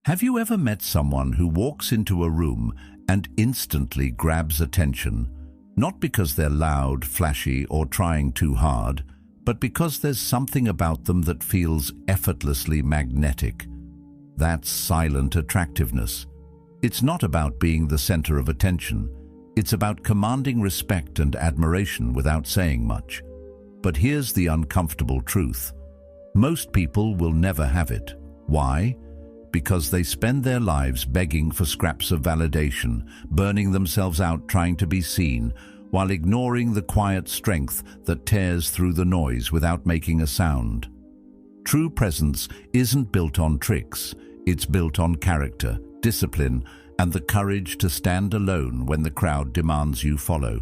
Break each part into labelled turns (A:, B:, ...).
A: Have you ever met someone who walks into a room and instantly grabs attention, not because they're loud, flashy, or trying too hard, but because there's something about them that feels effortlessly magnetic? That's silent attractiveness. It's not about being the center of attention. It's about commanding respect and admiration without saying much. But here's the uncomfortable truth. Most people will never have it. Why? Because they spend their lives begging for scraps of validation, burning themselves out trying to be seen, while ignoring the quiet strength that tears through the noise without making a sound. True presence isn't built on tricks. It's built on character, discipline, and the courage to stand alone when the crowd demands you follow.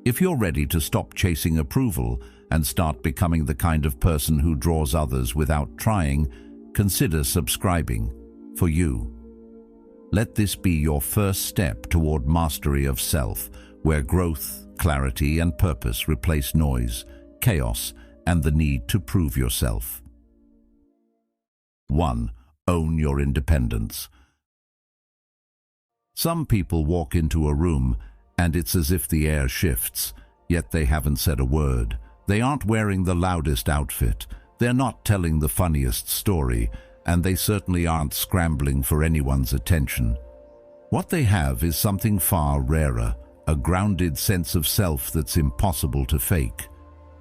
A: If you're ready to stop chasing approval and start becoming the kind of person who draws others without trying, consider subscribing. For you. Let this be your first step toward mastery of self, where growth, clarity, and purpose replace noise, chaos, and the need to prove yourself. 1. Own your independence. Some people walk into a room and it's as if the air shifts, yet they haven't said a word. They aren't wearing the loudest outfit. They're not telling the funniest story, and they certainly aren't scrambling for anyone's attention. What they have is something far rarer, a grounded sense of self that's impossible to fake.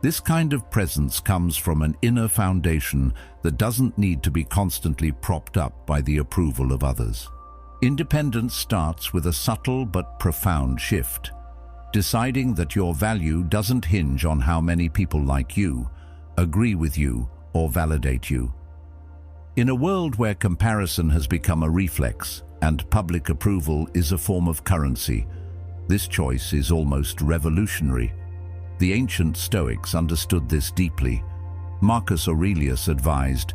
A: This kind of presence comes from an inner foundation that doesn't need to be constantly propped up by the approval of others. Independence starts with a subtle but profound shift, deciding that your value doesn't hinge on how many people like you, agree with you, or validate you. In a world where comparison has become a reflex and public approval is a form of currency, this choice is almost revolutionary. The ancient Stoics understood this deeply. Marcus Aurelius advised,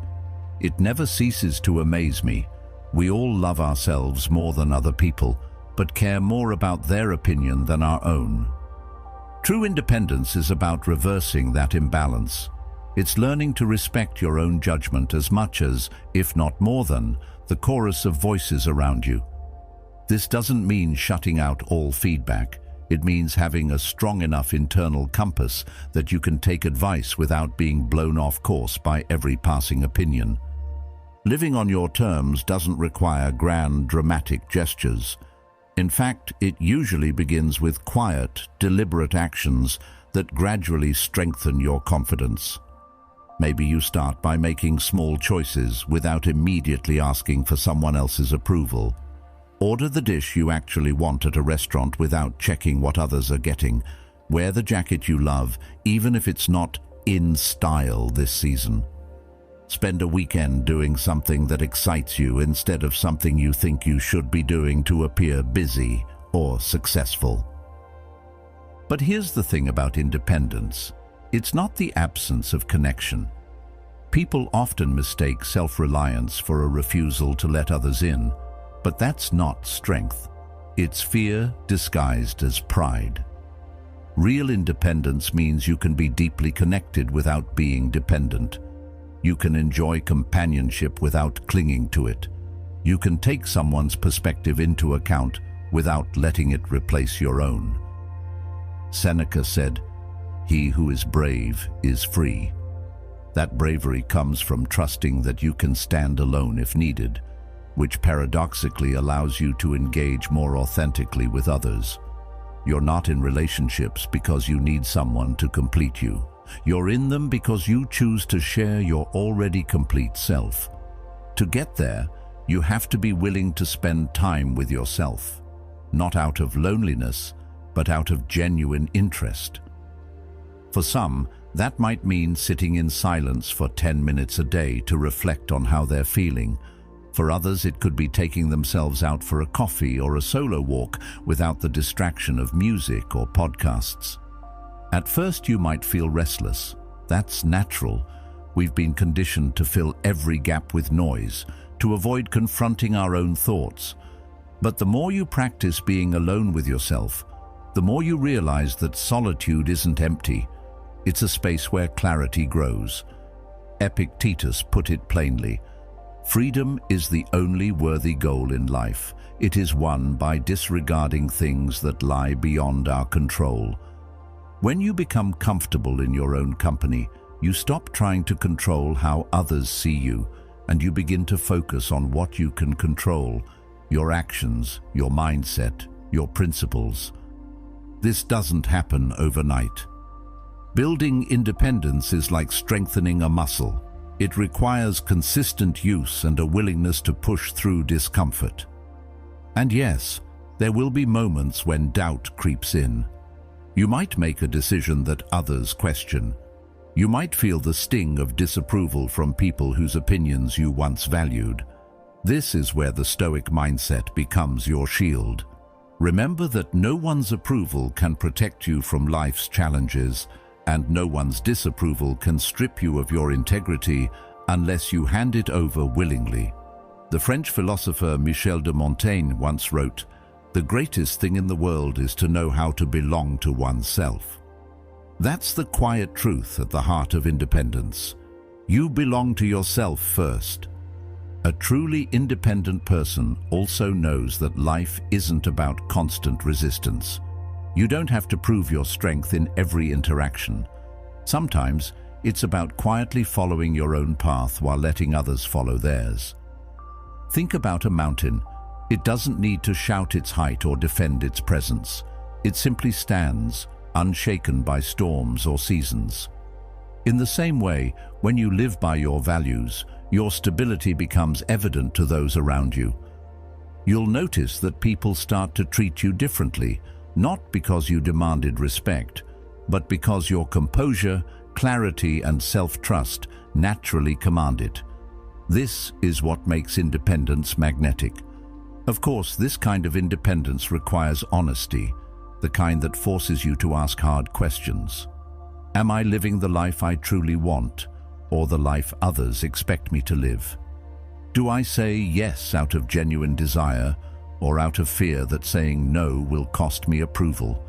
A: "It never ceases to amaze me. We all love ourselves more than other people, but care more about their opinion than our own." True independence is about reversing that imbalance. It's learning to respect your own judgment as much as, if not more than, the chorus of voices around you. This doesn't mean shutting out all feedback. It means having a strong enough internal compass that you can take advice without being blown off course by every passing opinion. Living on your terms doesn't require grand, dramatic gestures. In fact, it usually begins with quiet, deliberate actions that gradually strengthen your confidence. Maybe you start by making small choices without immediately asking for someone else's approval. Order the dish you actually want at a restaurant without checking what others are getting. Wear the jacket you love, even if it's not in style this season. Spend a weekend doing something that excites you instead of something you think you should be doing to appear busy or successful. But here's the thing about independence. It's not the absence of connection. People often mistake self-reliance for a refusal to let others in, but that's not strength. It's fear disguised as pride. Real independence means you can be deeply connected without being dependent. You can enjoy companionship without clinging to it. You can take someone's perspective into account without letting it replace your own. Seneca said, "He who is brave is free." That bravery comes from trusting that you can stand alone if needed, which paradoxically allows you to engage more authentically with others. You're not in relationships because you need someone to complete you. You're in them because you choose to share your already complete self. To get there, you have to be willing to spend time with yourself, not out of loneliness, but out of genuine interest. For some, that might mean sitting in silence for 10 minutes a day to reflect on how they're feeling. For others, it could be taking themselves out for a coffee or a solo walk without the distraction of music or podcasts. At first, you might feel restless. That's natural. We've been conditioned to fill every gap with noise, to avoid confronting our own thoughts. But the more you practice being alone with yourself, the more you realize that solitude isn't empty. It's a space where clarity grows. Epictetus put it plainly, Freedom is the only worthy goal in life. It is won by disregarding things that lie beyond our control. When you become comfortable in your own company, you stop trying to control how others see you, and you begin to focus on what you can control: your actions, your mindset, your principles. This doesn't happen overnight. Building independence is like strengthening a muscle. It requires consistent use and a willingness to push through discomfort. And yes, there will be moments when doubt creeps in. You might make a decision that others question. You might feel the sting of disapproval from people whose opinions you once valued. This is where the Stoic mindset becomes your shield. Remember that no one's approval can protect you from life's challenges, and no one's disapproval can strip you of your integrity unless you hand it over willingly. The French philosopher Michel de Montaigne once wrote, "The greatest thing in the world is to know how to belong to oneself." That's the quiet truth at the heart of independence. You belong to yourself first. A truly independent person also knows that life isn't about constant resistance. You don't have to prove your strength in every interaction. Sometimes it's about quietly following your own path while letting others follow theirs. Think about a mountain. It doesn't need to shout its height or defend its presence. It simply stands, unshaken by storms or seasons. In the same way, when you live by your values, your stability becomes evident to those around you. You'll notice that people start to treat you differently, not because you demanded respect, but because your composure, clarity, and self-trust naturally command it. This is what makes independence magnetic. Of course, this kind of independence requires honesty, the kind that forces you to ask hard questions. Am I living the life I truly want, or the life others expect me to live? Do I say yes out of genuine desire, or out of fear that saying no will cost me approval?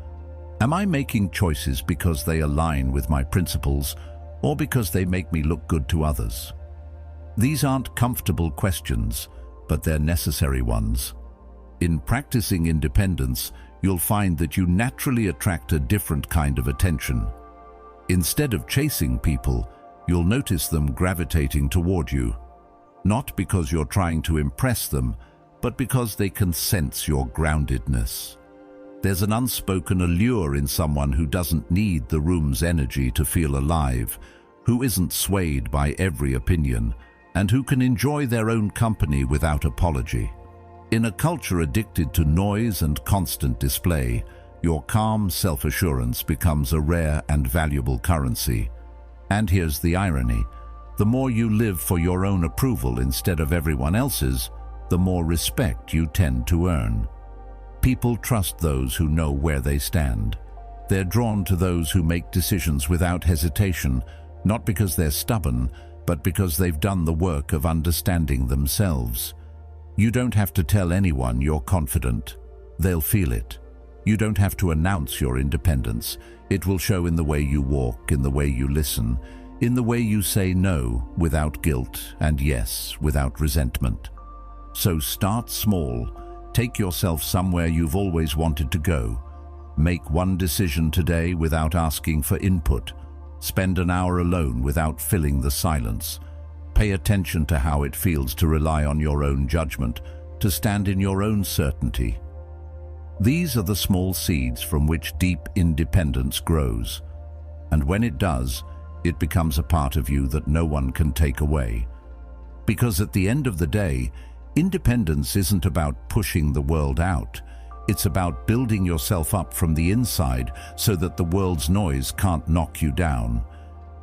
A: Am I making choices because they align with my principles, or because they make me look good to others? These aren't comfortable questions, but they're necessary ones. In practicing independence, you'll find that you naturally attract a different kind of attention. Instead of chasing people, you'll notice them gravitating toward you, not because you're trying to impress them, but because they can sense your groundedness. There's an unspoken allure in someone who doesn't need the room's energy to feel alive, who isn't swayed by every opinion, and who can enjoy their own company without apology. In a culture addicted to noise and constant display, your calm self-assurance becomes a rare and valuable currency. And here's the irony: the more you live for your own approval instead of everyone else's, the more respect you tend to earn. People trust those who know where they stand. They're drawn to those who make decisions without hesitation, not because they're stubborn, but because they've done the work of understanding themselves. You don't have to tell anyone you're confident. They'll feel it. You don't have to announce your independence. It will show in the way you walk, in the way you listen, in the way you say no without guilt and yes without resentment. So start small. Take yourself somewhere you've always wanted to go. Make one decision today without asking for input. Spend an hour alone without filling the silence. Pay attention to how it feels to rely on your own judgment, to stand in your own certainty. These are the small seeds from which deep independence grows. And when it does, it becomes a part of you that no one can take away. Because at the end of the day, independence isn't about pushing the world out. It's about building yourself up from the inside so that the world's noise can't knock you down.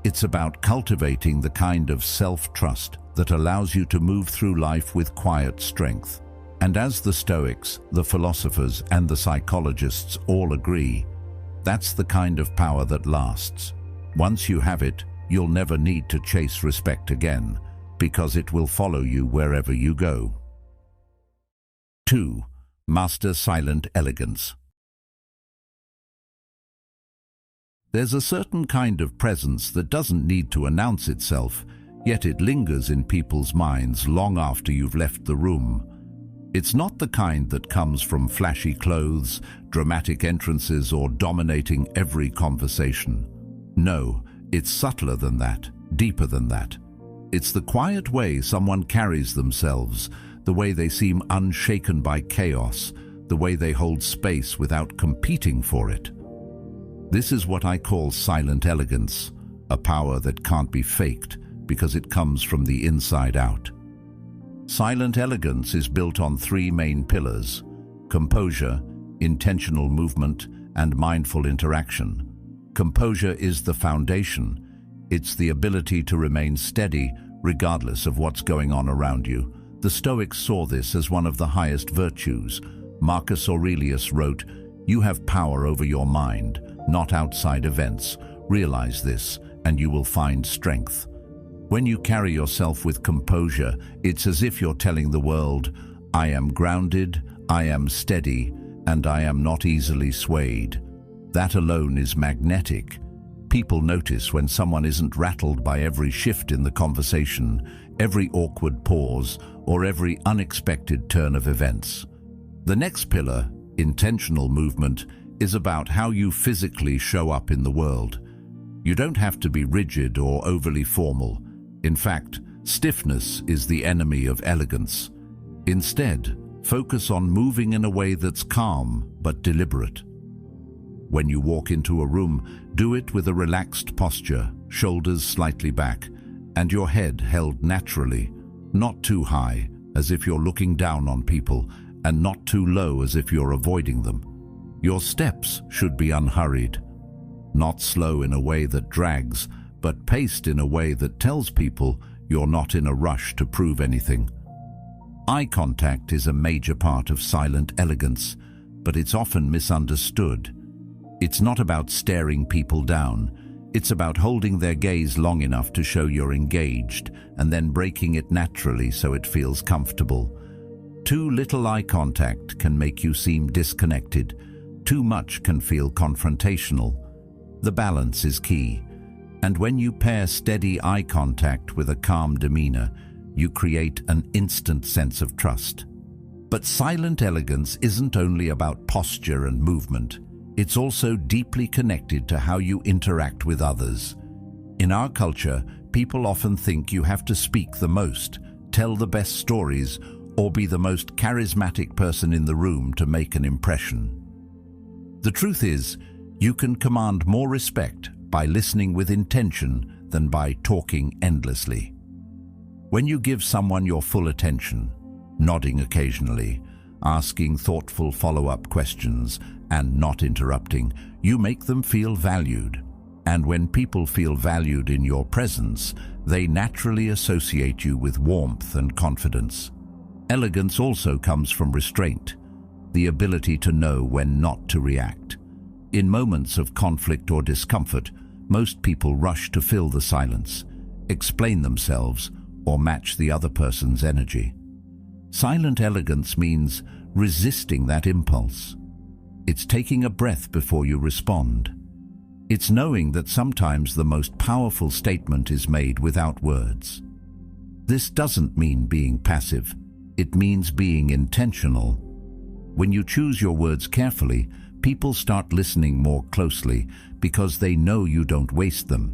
A: It's about cultivating the kind of self-trust that allows you to move through life with quiet strength. And as the Stoics, the philosophers, and the psychologists all agree, that's the kind of power that lasts. Once you have it, you'll never need to chase respect again, because it will follow you wherever you go. 2. Master silent elegance. There's a certain kind of presence that doesn't need to announce itself. yet it lingers in people's minds long after you've left the room. It's not the kind that comes from flashy clothes, dramatic entrances, or dominating every conversation. No, it's subtler than that, deeper than that. It's the quiet way someone carries themselves, the way they seem unshaken by chaos, the way they hold space without competing for it. This is what I call silent elegance, a power that can't be faked because it comes from the inside out. Silent elegance is built on three main pillars: composure, intentional movement, and mindful interaction. Composure is the foundation. It's the ability to remain steady regardless of what's going on around you. The Stoics saw this as one of the highest virtues. Marcus Aurelius wrote, "You have power over your mind, not outside events. Realize this, and you will find strength." When you carry yourself with composure, it's as if you're telling the world, "I am grounded, I am steady, and I am not easily swayed." That alone is magnetic. People notice when someone isn't rattled by every shift in the conversation, every awkward pause, or every unexpected turn of events. The next pillar, intentional movement, is about how you physically show up in the world. You don't have to be rigid or overly formal. In fact, stiffness is the enemy of elegance. Instead, focus on moving in a way that's calm but deliberate. When you walk into a room, do it with a relaxed posture, shoulders slightly back, and your head held naturally, not too high, as if you're looking down on people, and not too low as if you're avoiding them. Your steps should be unhurried, not slow in a way that drags, but paced in a way that tells people you're not in a rush to prove anything. Eye contact is a major part of silent elegance, but it's often misunderstood. It's not about staring people down. It's about holding their gaze long enough to show you're engaged, and then breaking it naturally so it feels comfortable. Too little eye contact can make you seem disconnected. Too much can feel confrontational. The balance is key. And when you pair steady eye contact with a calm demeanor, you create an instant sense of trust. But silent elegance isn't only about posture and movement. It's also deeply connected to how you interact with others. In our culture, people often think you have to speak the most, tell the best stories, or be the most charismatic person in the room to make an impression. The truth is, you can command more respect by listening with intention than by talking endlessly. When you give someone your full attention, nodding occasionally, asking thoughtful follow-up questions, and not interrupting, you make them feel valued. And when people feel valued in your presence, they naturally associate you with warmth and confidence. Elegance also comes from restraint, the ability to know when not to react. In moments of conflict or discomfort, most people rush to fill the silence, explain themselves, or match the other person's energy. Silent elegance means resisting that impulse. It's taking a breath before you respond. It's knowing that sometimes the most powerful statement is made without words. This doesn't mean being passive. It means being intentional. When you choose your words carefully, people start listening more closely because they know you don't waste them.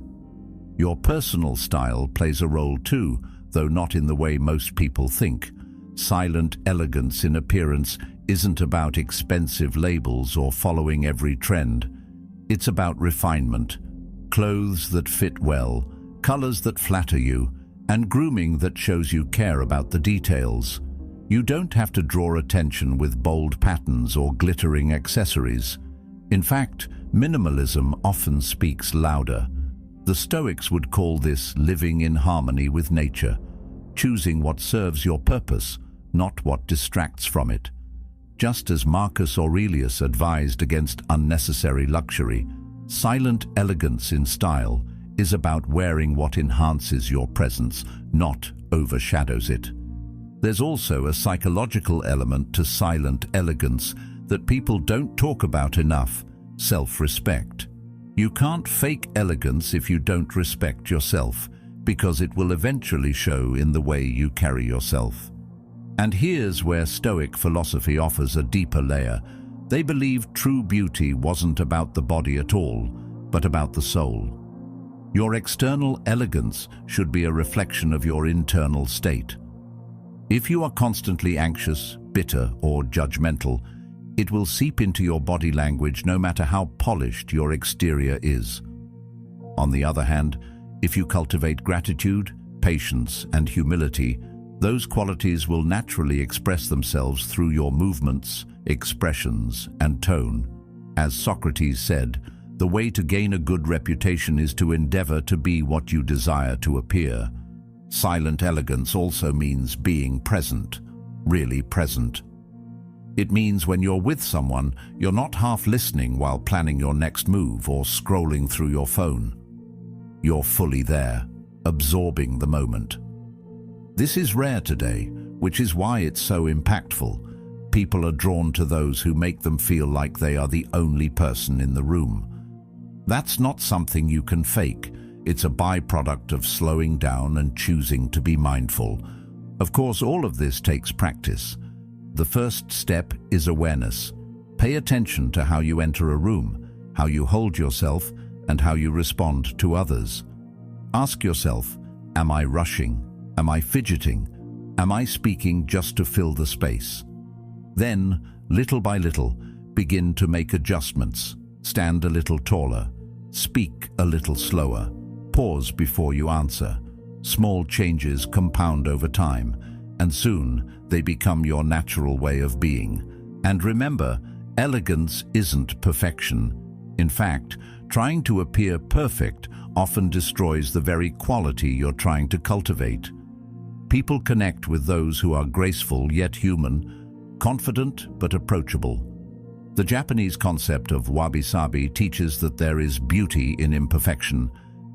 A: Your personal style plays a role too, though not in the way most people think. Silent elegance in appearance isn't about expensive labels or following every trend. It's about refinement, clothes that fit well, colors that flatter you, and grooming that shows you care about the details. You don't have to draw attention with bold patterns or glittering accessories. In fact, minimalism often speaks louder. The Stoics would call this living in harmony with nature, choosing what serves your purpose, not what distracts from it. Just as Marcus Aurelius advised against unnecessary luxury, silent elegance in style is about wearing what enhances your presence, not overshadows it. There's also a psychological element to silent elegance that people don't talk about enough: self-respect. You can't fake elegance if you don't respect yourself. because it will eventually show in the way you carry yourself. And here's where Stoic philosophy offers a deeper layer. They believed true beauty wasn't about the body at all, but about the soul. Your external elegance should be a reflection of your internal state. If you are constantly anxious, bitter, or judgmental, it will seep into your body language no matter how polished your exterior is. On the other hand, if you cultivate gratitude, patience, and humility, those qualities will naturally express themselves through your movements, expressions, and tone. As Socrates said, the way to gain a good reputation is to endeavor to be what you desire to appear. Silent elegance also means being present, really present. It means when you're with someone, you're not half listening while planning your next move or scrolling through your phone. You're fully there, absorbing the moment. This is rare today, which is why it's so impactful. People are drawn to those who make them feel like they are the only person in the room. That's not something you can fake. It's a byproduct of slowing down and choosing to be mindful. Of course, all of this takes practice. The first step is awareness. Pay attention to how you enter a room, how you hold yourself, and how you respond to others. Ask yourself, am I rushing? Am I fidgeting? Am I speaking just to fill the space? Then, little by little, begin to make adjustments. Stand a little taller. Speak a little slower. Pause before you answer. Small changes compound over time, and soon they become your natural way of being. And remember, elegance isn't perfection. In fact, trying to appear perfect often destroys the very quality you're trying to cultivate. People connect with those who are graceful yet human, confident but approachable. The Japanese concept of wabi-sabi teaches that there is beauty in imperfection,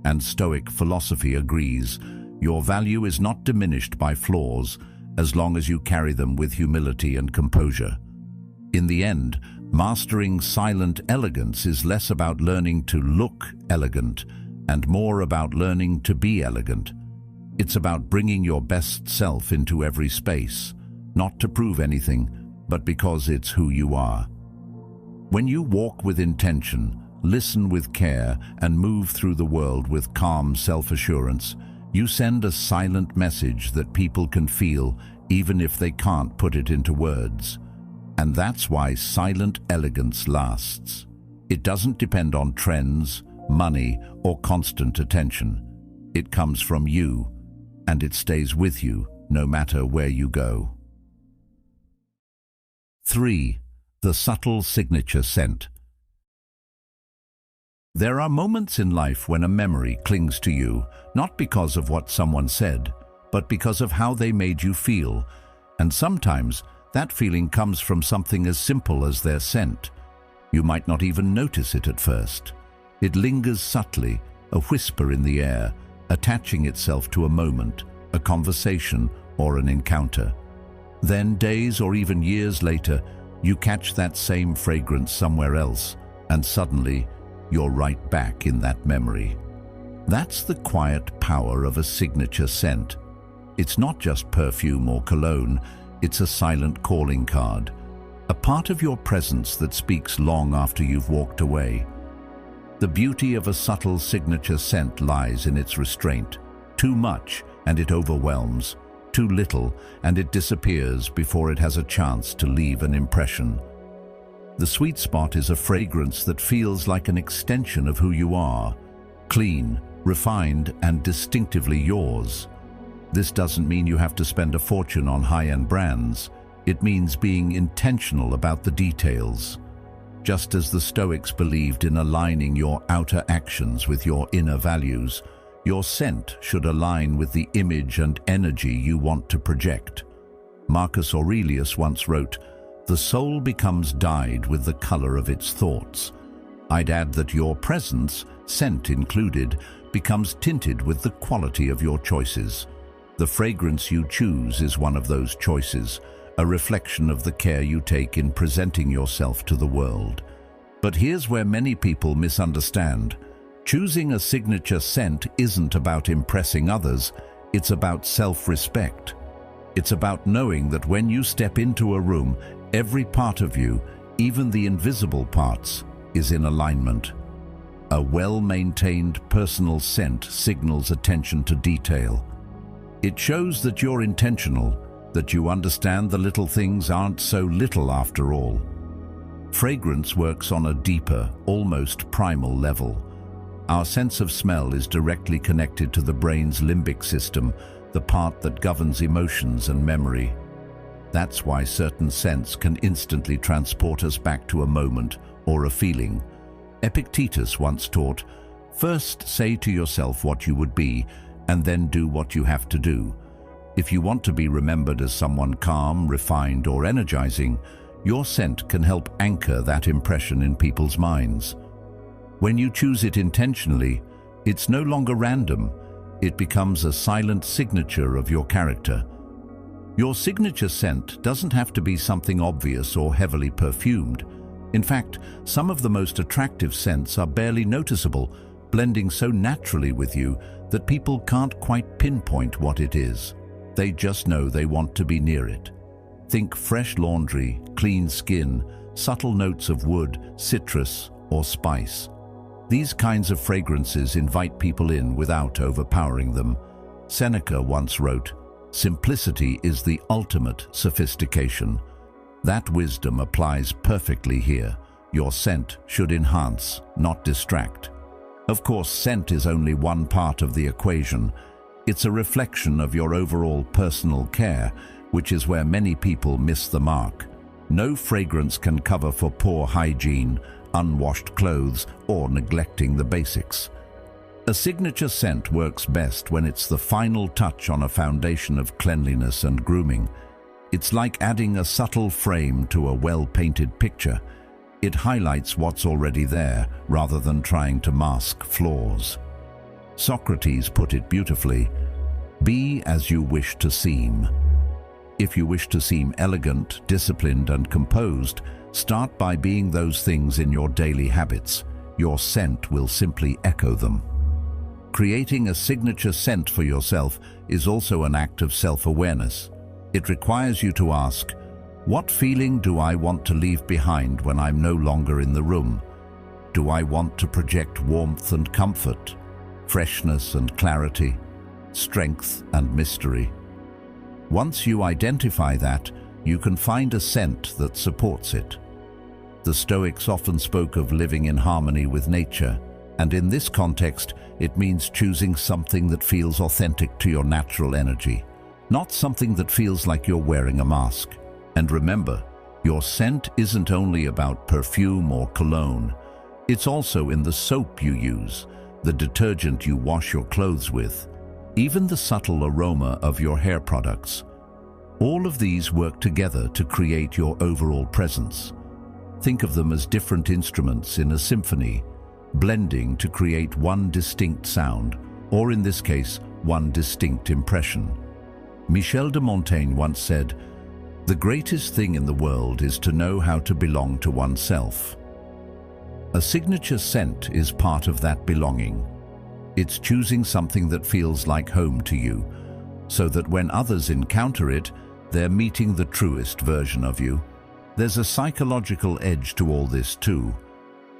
A: and Stoic philosophy agrees. Your value is not diminished by flaws as long as you carry them with humility and composure. In the end, mastering silent elegance is less about learning to look elegant and more about learning to be elegant. It's about bringing your best self into every space, not to prove anything, but because it's who you are. When you walk with intention, listen with care, and move through the world with calm self-assurance, you send a silent message that people can feel even if they can't put it into words. And that's why silent elegance lasts. It doesn't depend on trends, money, or constant attention. It comes from you, and it stays with you no matter where you go. 3. The subtle signature scent. There are moments in life when a memory clings to you, not because of what someone said, but because of how they made you feel. And sometimes that feeling comes from something as simple as their scent. You might not even notice it at first. It lingers subtly, a whisper in the air, attaching itself to a moment, a conversation, or an encounter. Then, days or even years later, you catch that same fragrance somewhere else, and suddenly, you're right back in that memory. That's the quiet power of a signature scent. It's not just perfume or cologne, it's a silent calling card, a part of your presence that speaks long after you've walked away. The beauty of a subtle signature scent lies in its restraint. Too much, and it overwhelms. Too little, and it disappears before it has a chance to leave an impression. The sweet spot is a fragrance that feels like an extension of who you are, clean, refined, and distinctively yours. This doesn't mean you have to spend a fortune on high-end brands. It means being intentional about the details. Just as the Stoics believed in aligning your outer actions with your inner values, your scent should align with the image and energy you want to project. Marcus Aurelius once wrote, "The soul becomes dyed with the color of its thoughts." I'd add that your presence, scent included, becomes tinted with the quality of your choices. The fragrance you choose is one of those choices, a reflection of the care you take in presenting yourself to the world. But here's where many people misunderstand. Choosing a signature scent isn't about impressing others, it's about self-respect. It's about knowing that when you step into a room, every part of you, even the invisible parts, is in alignment. A well-maintained personal scent signals attention to detail. It shows that you're intentional, that you understand the little things aren't so little after all. Fragrance works on a deeper, almost primal level. Our sense of smell is directly connected to the brain's limbic system, the part that governs emotions and memory. That's why certain scents can instantly transport us back to a moment or a feeling. Epictetus once taught, "First say to yourself what you would be, and then do what you have to do." If you want to be remembered as someone calm, refined, or energizing, your scent can help anchor that impression in people's minds. When you choose it intentionally, it's no longer random. It becomes a silent signature of your character. Your signature scent doesn't have to be something obvious or heavily perfumed. In fact, some of the most attractive scents are barely noticeable, blending so naturally with you that people can't quite pinpoint what it is. They just know they want to be near it. Think fresh laundry, clean skin, subtle notes of wood, citrus, or spice. These kinds of fragrances invite people in without overpowering them. Seneca once wrote, "Simplicity is the ultimate sophistication." That wisdom applies perfectly here. Your scent should enhance, not distract. Of course, scent is only one part of the equation. It's a reflection of your overall personal care, which is where many people miss the mark. No fragrance can cover for poor hygiene, unwashed clothes, or neglecting the basics. A signature scent works best when it's the final touch on a foundation of cleanliness and grooming. It's like adding a subtle frame to a well-painted picture. It highlights what's already there, rather than trying to mask flaws. Socrates put it beautifully, "Be as you wish to seem." If you wish to seem elegant, disciplined, and composed, start by being those things in your daily habits. Your scent will simply echo them. Creating a signature scent for yourself is also an act of self-awareness. It requires you to ask, what feeling do I want to leave behind when I'm no longer in the room? Do I want to project warmth and comfort, freshness and clarity, strength and mystery? Once you identify that, you can find a scent that supports it. The Stoics often spoke of living in harmony with nature, and in this context, it means choosing something that feels authentic to your natural energy, not something that feels like you're wearing a mask. And remember, your scent isn't only about perfume or cologne. It's also in the soap you use, the detergent you wash your clothes with, even the subtle aroma of your hair products. All of these work together to create your overall presence. Think of them as different instruments in a symphony, blending to create one distinct sound, or in this case, one distinct impression. Michel de Montaigne once said, "The greatest thing in the world is to know how to belong to oneself." A signature scent is part of that belonging. It's choosing something that feels like home to you, so that when others encounter it, they're meeting the truest version of you. There's a psychological edge to all this too.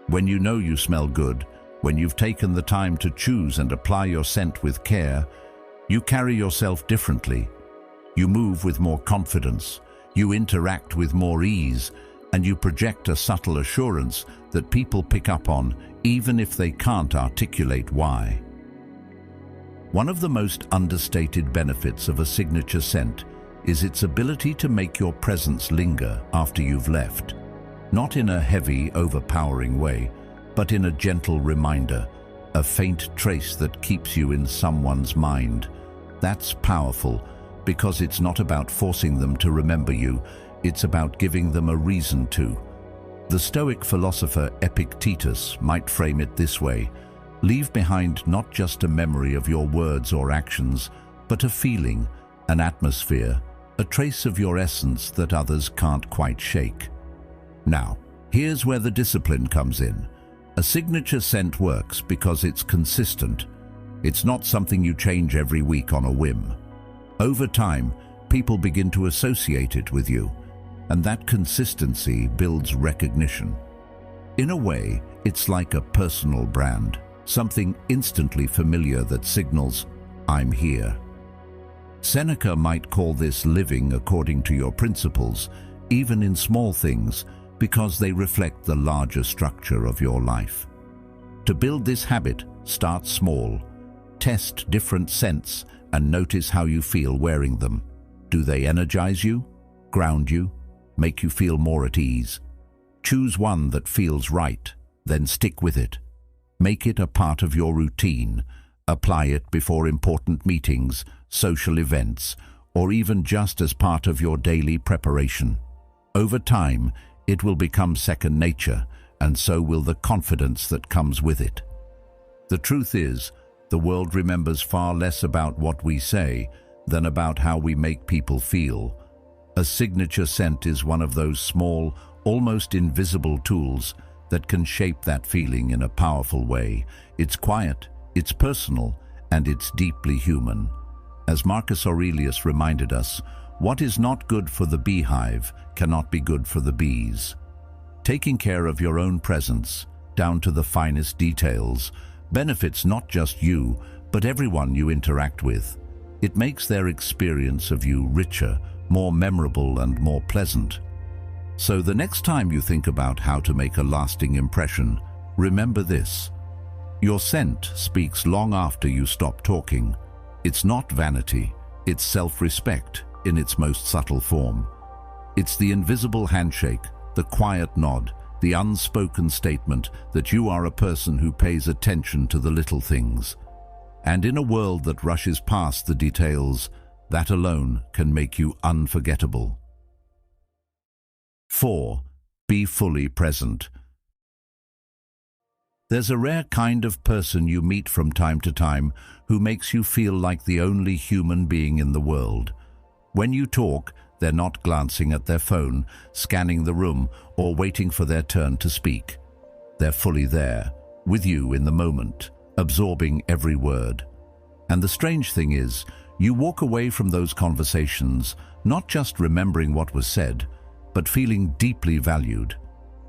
A: When you know you smell good, when you've taken the time to choose and apply your scent with care, you carry yourself differently. You move with more confidence, you interact with more ease, and you project a subtle assurance that people pick up on, even if they can't articulate why. One of the most understated benefits of a signature scent is its ability to make your presence linger after you've left. Not in a heavy, overpowering way, but in a gentle reminder, a faint trace that keeps you in someone's mind. That's powerful, because it's not about forcing them to remember you, it's about giving them a reason to. The Stoic philosopher Epictetus might frame it this way: leave behind not just a memory of your words or actions, but a feeling, an atmosphere, a trace of your essence that others can't quite shake. Now, here's where the discipline comes in. A signature scent works because it's consistent. It's not something you change every week on a whim. Over time, people begin to associate it with you, and that consistency builds recognition. In a way, it's like a personal brand, something instantly familiar that signals, "I'm here." Seneca might call this living according to your principles, even in small things, because they reflect the larger structure of your life. To build this habit, start small. Test different scents and notice how you feel wearing them. Do they energize you, ground you, make you feel more at ease? Choose one that feels right, then stick with it. Make it a part of your routine. Apply it before important meetings, social events, or even just as part of your daily preparation. Over time, it will become second nature, and so will the confidence that comes with it. The truth is, the world remembers far less about what we say than about how we make people feel. A signature scent is one of those small, almost invisible tools that can shape that feeling in a powerful way. It's quiet, it's personal, and it's deeply human. As Marcus Aurelius reminded us, what is not good for the beehive cannot be good for the bees. Taking care of your own presence, down to the finest details, benefits not just you, but everyone you interact with. It makes their experience of you richer, more memorable, and more pleasant. So the next time you think about how to make a lasting impression, remember this. Your scent speaks long after you stop talking. It's not vanity, it's self-respect in its most subtle form. It's the invisible handshake, the quiet nod, the unspoken statement that you are a person who pays attention to the little things. And in a world that rushes past the details, that alone can make you unforgettable. 4. Be fully present. There's a rare kind of person you meet from time to time who makes you feel like the only human being in the world. When you talk, they're not glancing at their phone, scanning the room, or waiting for their turn to speak. They're fully there, with you in the moment, absorbing every word. And the strange thing is, you walk away from those conversations not just remembering what was said, but feeling deeply valued.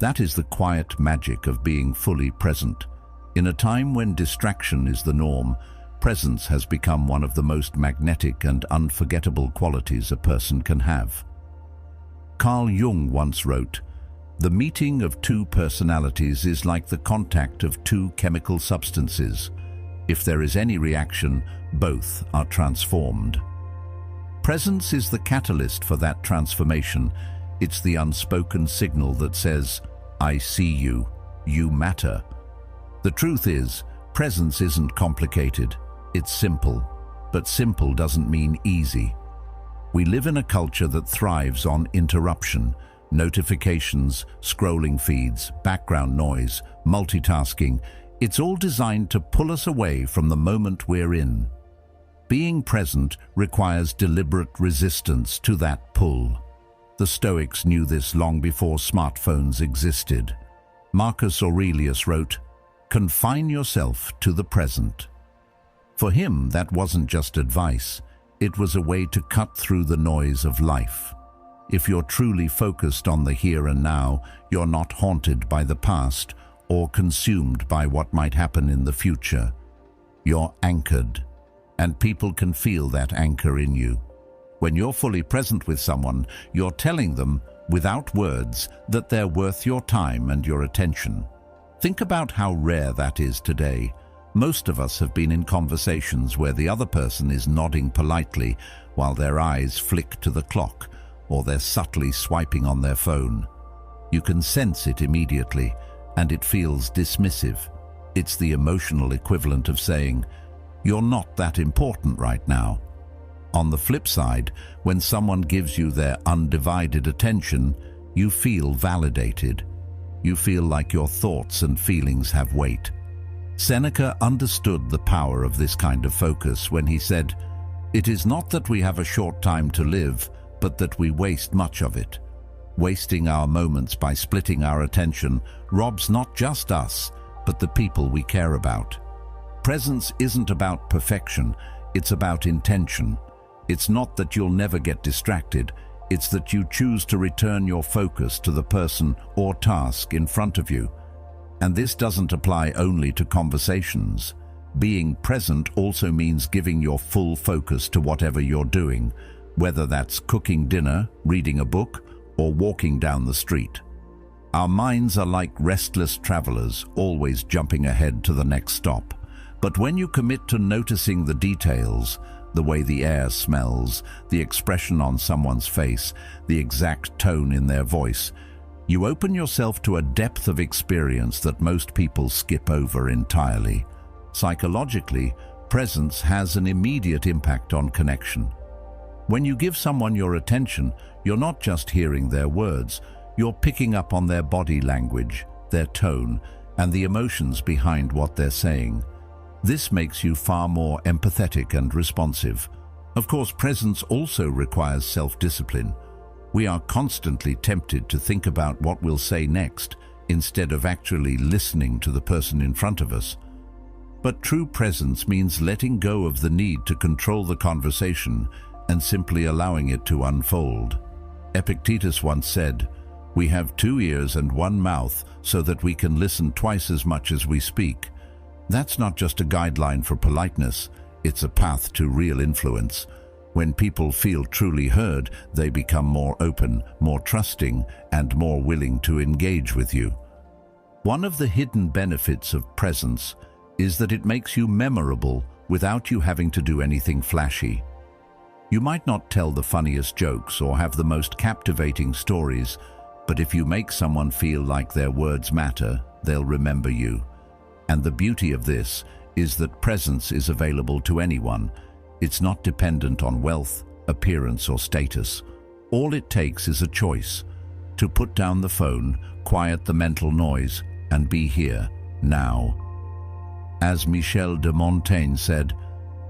A: That is the quiet magic of being fully present. In a time when distraction is the norm, presence has become one of the most magnetic and unforgettable qualities a person can have. Carl Jung once wrote, "The meeting of two personalities is like the contact of two chemical substances. If there is any reaction, both are transformed." Presence is the catalyst for that transformation. It's the unspoken signal that says, "I see you, you matter." The truth is, presence isn't complicated, it's simple. But simple doesn't mean easy. We live in a culture that thrives on interruption, notifications, scrolling feeds, background noise, multitasking. It's all designed to pull us away from the moment we're in. Being present requires deliberate resistance to that pull. The Stoics knew this long before smartphones existed. Marcus Aurelius wrote, "Confine yourself to the present." For him, that wasn't just advice. It was a way to cut through the noise of life. If you're truly focused on the here and now, you're not haunted by the past or consumed by what might happen in the future. You're anchored, and people can feel that anchor in you. When you're fully present with someone, you're telling them, without words, that they're worth your time and your attention. Think about how rare that is today. Most of us have been in conversations where the other person is nodding politely while their eyes flick to the clock, or they're subtly swiping on their phone. You can sense it immediately, and it feels dismissive. It's the emotional equivalent of saying, "You're not that important right now." On the flip side, when someone gives you their undivided attention, you feel validated. You feel like your thoughts and feelings have weight. Seneca understood the power of this kind of focus when he said, "It is not that we have a short time to live, but that we waste much of it." Wasting our moments by splitting our attention robs not just us, but the people we care about. Presence isn't about perfection, it's about intention. It's not that you'll never get distracted, it's that you choose to return your focus to the person or task in front of you. And this doesn't apply only to conversations. Being present also means giving your full focus to whatever you're doing, whether that's cooking dinner, reading a book, or walking down the street. Our minds are like restless travelers, always jumping ahead to the next stop. But when you commit to noticing the details, the way the air smells, the expression on someone's face, the exact tone in their voice, you open yourself to a depth of experience that most people skip over entirely. Psychologically, presence has an immediate impact on connection. When you give someone your attention, you're not just hearing their words, you're picking up on their body language, their tone, and the emotions behind what they're saying. This makes you far more empathetic and responsive. Of course, presence also requires self-discipline. We are constantly tempted to think about what we'll say next, instead of actually listening to the person in front of us. But true presence means letting go of the need to control the conversation and simply allowing it to unfold. Epictetus once said, "We have 2 ears and 1 mouth so that we can listen twice as much as we speak." That's not just a guideline for politeness, it's a path to real influence. When people feel truly heard, they become more open, more trusting, and more willing to engage with you. One of the hidden benefits of presence is that it makes you memorable without you having to do anything flashy. You might not tell the funniest jokes or have the most captivating stories, but if you make someone feel like their words matter, they'll remember you. And the beauty of this is that presence is available to anyone. It's not dependent on wealth, appearance, or status. All it takes is a choice to put down the phone, quiet the mental noise, and be here, now. As Michel de Montaigne said,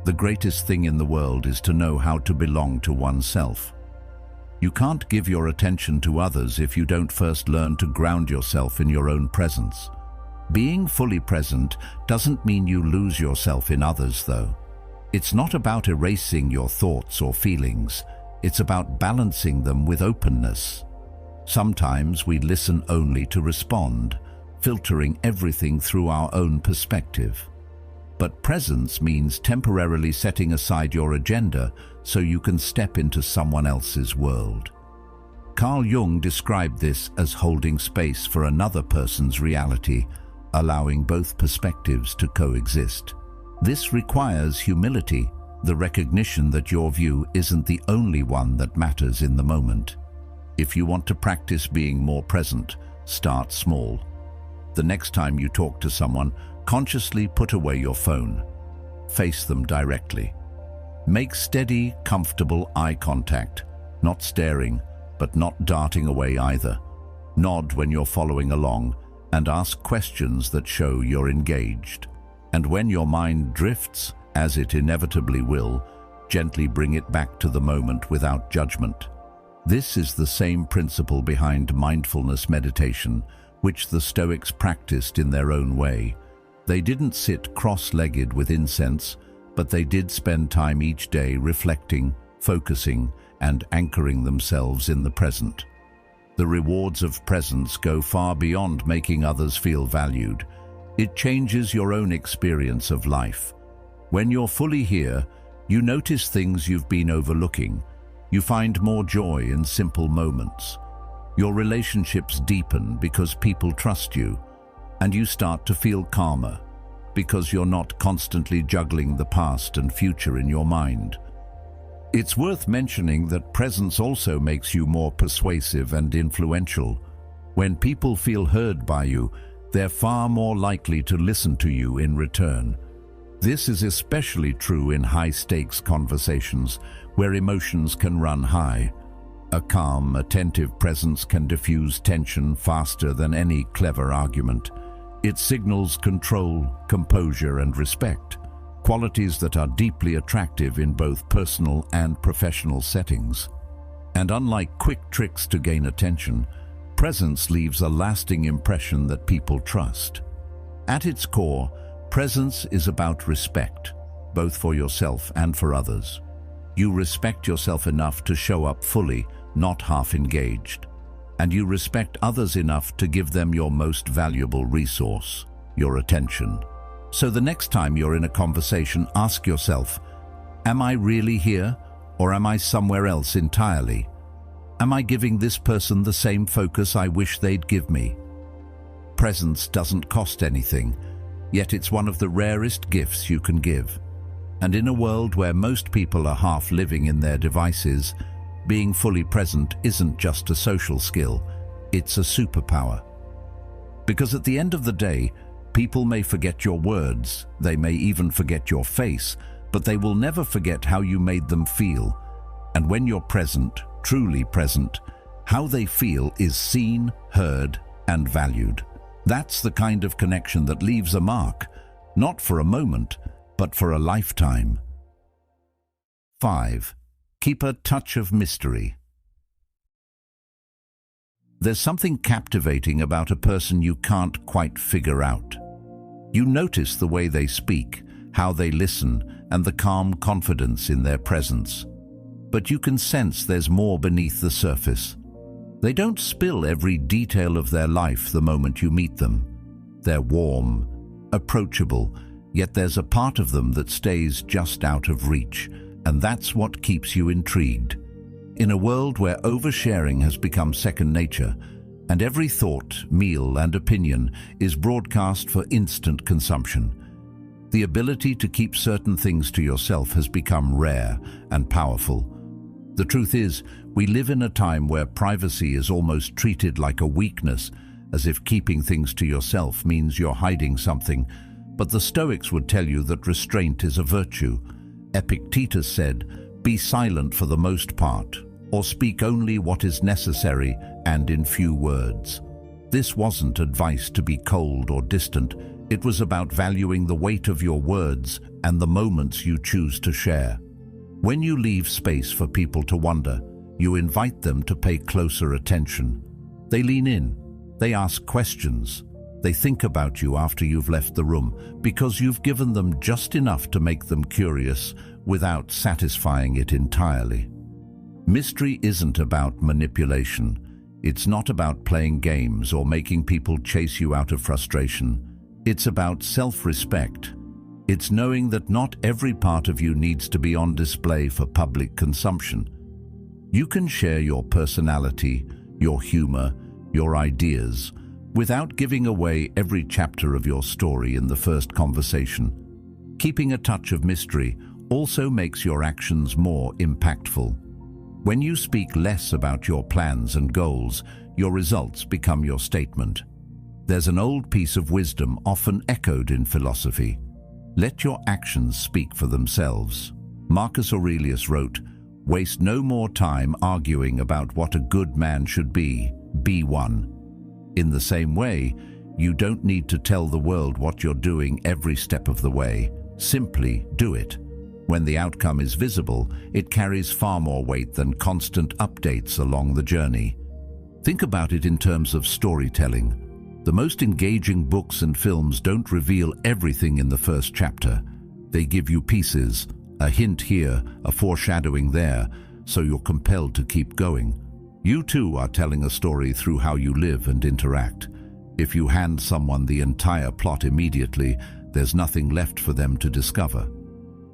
A: "The greatest thing in the world is to know how to belong to oneself." You can't give your attention to others if you don't first learn to ground yourself in your own presence. Being fully present doesn't mean you lose yourself in others, though. It's not about erasing your thoughts or feelings. It's about balancing them with openness. Sometimes we listen only to respond, filtering everything through our own perspective. But presence means temporarily setting aside your agenda so you can step into someone else's world. Carl Jung described this as holding space for another person's reality, allowing both perspectives to coexist. This requires humility, the recognition that your view isn't the only one that matters in the moment. If you want to practice being more present, start small. The next time you talk to someone, consciously put away your phone. Face them directly. Make steady, comfortable eye contact, not staring, but not darting away either. Nod when you're following along, and ask questions that show you're engaged. And when your mind drifts, as it inevitably will, gently bring it back to the moment without judgment. This is the same principle behind mindfulness meditation, which the Stoics practiced in their own way. They didn't sit cross-legged with incense, but they did spend time each day reflecting, focusing, and anchoring themselves in the present. The rewards of presence go far beyond making others feel valued. It changes your own experience of life. When you're fully here, you notice things you've been overlooking. You find more joy in simple moments. Your relationships deepen because people trust you, and you start to feel calmer because you're not constantly juggling the past and future in your mind. It's worth mentioning that presence also makes you more persuasive and influential. When people feel heard by you, they're far more likely to listen to you in return. This is especially true in high-stakes conversations where emotions can run high. A calm, attentive presence can diffuse tension faster than any clever argument. It signals control, composure, and respect, qualities that are deeply attractive in both personal and professional settings. And unlike quick tricks to gain attention, presence leaves a lasting impression that people trust. At its core, presence is about respect, both for yourself and for others. You respect yourself enough to show up fully, not half-engaged. And you respect others enough to give them your most valuable resource, your attention. So the next time you're in a conversation, ask yourself, am I really here, or am I somewhere else entirely? Am I giving this person the same focus I wish they'd give me? Presence doesn't cost anything, yet it's one of the rarest gifts you can give. And in a world where most people are half living in their devices, being fully present isn't just a social skill, it's a superpower. Because at the end of the day, people may forget your words, they may even forget your face, but they will never forget how you made them feel. And when you're present, truly present, how they feel is seen, heard, and valued. That's the kind of connection that leaves a mark, not for a moment, but for a lifetime. 5. Keep a touch of mystery. There's something captivating about a person you can't quite figure out. You notice the way they speak, how they listen, and the calm confidence in their presence. But you can sense there's more beneath the surface. They don't spill every detail of their life the moment you meet them. They're warm, approachable, yet there's a part of them that stays just out of reach, and that's what keeps you intrigued. In a world where oversharing has become second nature, and every thought, meal, and opinion is broadcast for instant consumption, the ability to keep certain things to yourself has become rare and powerful. The truth is, we live in a time where privacy is almost treated like a weakness, as if keeping things to yourself means you're hiding something. But the Stoics would tell you that restraint is a virtue. Epictetus said, "Be silent for the most part, or speak only what is necessary and in few words." This wasn't advice to be cold or distant. It was about valuing the weight of your words and the moments you choose to share. When you leave space for people to wonder, you invite them to pay closer attention. They lean in, they ask questions, they think about you after you've left the room, because you've given them just enough to make them curious without satisfying it entirely. Mystery isn't about manipulation. It's not about playing games or making people chase you out of frustration. It's about self-respect. It's knowing that not every part of you needs to be on display for public consumption. You can share your personality, your humor, your ideas, without giving away every chapter of your story in the first conversation. Keeping a touch of mystery also makes your actions more impactful. When you speak less about your plans and goals, your results become your statement. There's an old piece of wisdom often echoed in philosophy: let your actions speak for themselves. Marcus Aurelius wrote, "Waste no more time arguing about what a good man should be one." In the same way, you don't need to tell the world what you're doing every step of the way. Simply do it. When the outcome is visible, it carries far more weight than constant updates along the journey. Think about it in terms of storytelling. The most engaging books and films don't reveal everything in the first chapter. They give you pieces, a hint here, a foreshadowing there, so you're compelled to keep going. You too are telling a story through how you live and interact. If you hand someone the entire plot immediately, there's nothing left for them to discover.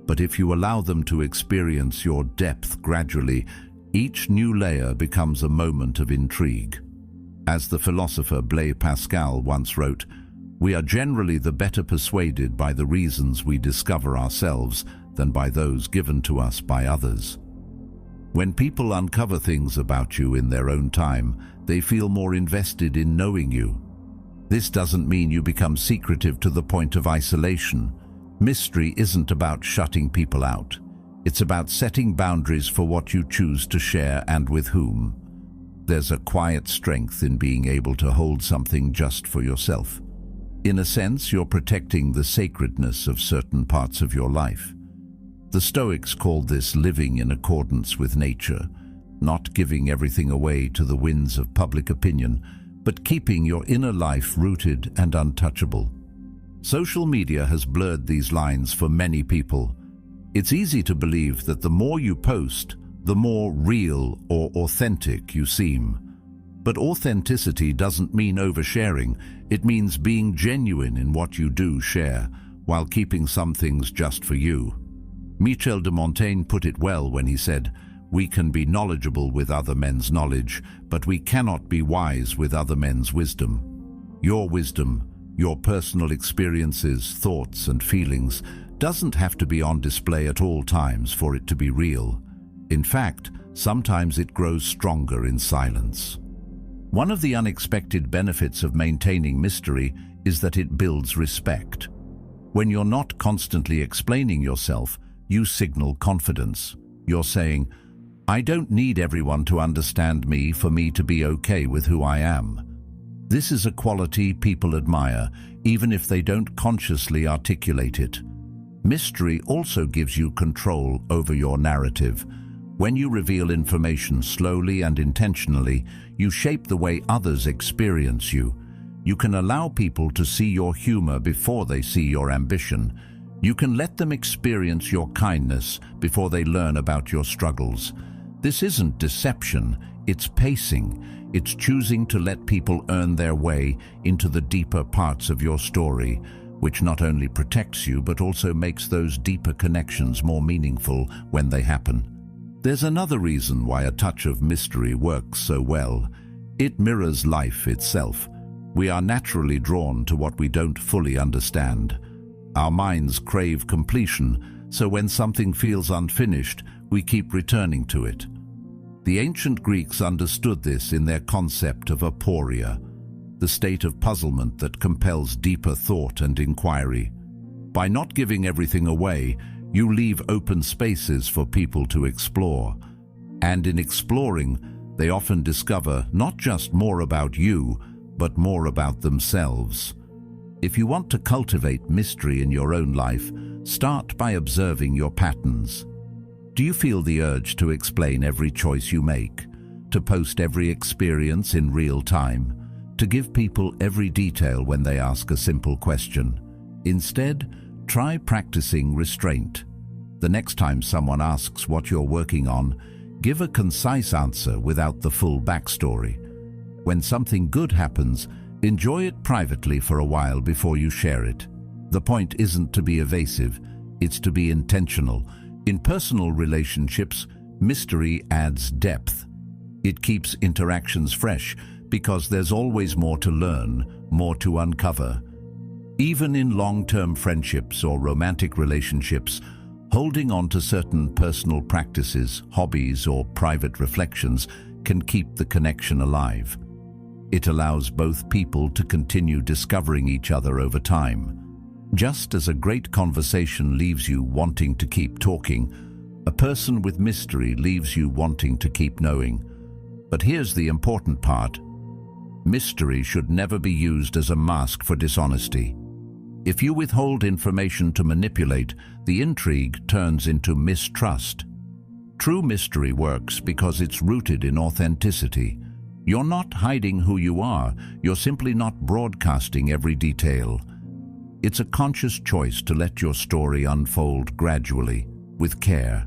A: But if you allow them to experience your depth gradually, each new layer becomes a moment of intrigue. As the philosopher Blaise Pascal once wrote, "We are generally the better persuaded by the reasons we discover ourselves than by those given to us by others." When people uncover things about you in their own time, they feel more invested in knowing you. This doesn't mean you become secretive to the point of isolation. Mystery isn't about shutting people out. It's about setting boundaries for what you choose to share and with whom. There's a quiet strength in being able to hold something just for yourself. In a sense, you're protecting the sacredness of certain parts of your life. The Stoics called this living in accordance with nature, not giving everything away to the winds of public opinion, but keeping your inner life rooted and untouchable. Social media has blurred these lines for many people. It's easy to believe that the more you post, the more real or authentic you seem. But authenticity doesn't mean oversharing. It means being genuine in what you do share, while keeping some things just for you. Michel de Montaigne put it well when he said, "We can be knowledgeable with other men's knowledge, but we cannot be wise with other men's wisdom." Your wisdom, your personal experiences, thoughts, and feelings doesn't have to be on display at all times for it to be real. In fact, sometimes it grows stronger in silence. One of the unexpected benefits of maintaining mystery is that it builds respect. When you're not constantly explaining yourself, you signal confidence. You're saying, "I don't need everyone to understand me for me to be okay with who I am." This is a quality people admire, even if they don't consciously articulate it. Mystery also gives you control over your narrative. When you reveal information slowly and intentionally, you shape the way others experience you. You can allow people to see your humor before they see your ambition. You can let them experience your kindness before they learn about your struggles. This isn't deception, it's pacing. It's choosing to let people earn their way into the deeper parts of your story, which not only protects you but also makes those deeper connections more meaningful when they happen. There's another reason why a touch of mystery works so well. It mirrors life itself. We are naturally drawn to what we don't fully understand. Our minds crave completion, so when something feels unfinished, we keep returning to it. The ancient Greeks understood this in their concept of aporia, the state of puzzlement that compels deeper thought and inquiry. By not giving everything away, you leave open spaces for people to explore. And in exploring, they often discover not just more about you, but more about themselves. If you want to cultivate mystery in your own life, start by observing your patterns. Do you feel the urge to explain every choice you make, to post every experience in real time, to give people every detail when they ask a simple question? Instead, try practicing restraint. The next time someone asks what you're working on, give a concise answer without the full backstory. When something good happens, enjoy it privately for a while before you share it. The point isn't to be evasive, it's to be intentional. In personal relationships, mystery adds depth. It keeps interactions fresh because there's always more to learn, more to uncover. Even in long-term friendships or romantic relationships, holding on to certain personal practices, hobbies, or private reflections can keep the connection alive. It allows both people to continue discovering each other over time. Just as a great conversation leaves you wanting to keep talking, a person with mystery leaves you wanting to keep knowing. But here's the important part. Mystery should never be used as a mask for dishonesty. If you withhold information to manipulate, the intrigue turns into mistrust. True mystery works because it's rooted in authenticity. You're not hiding who you are, you're simply not broadcasting every detail. It's a conscious choice to let your story unfold gradually, with care.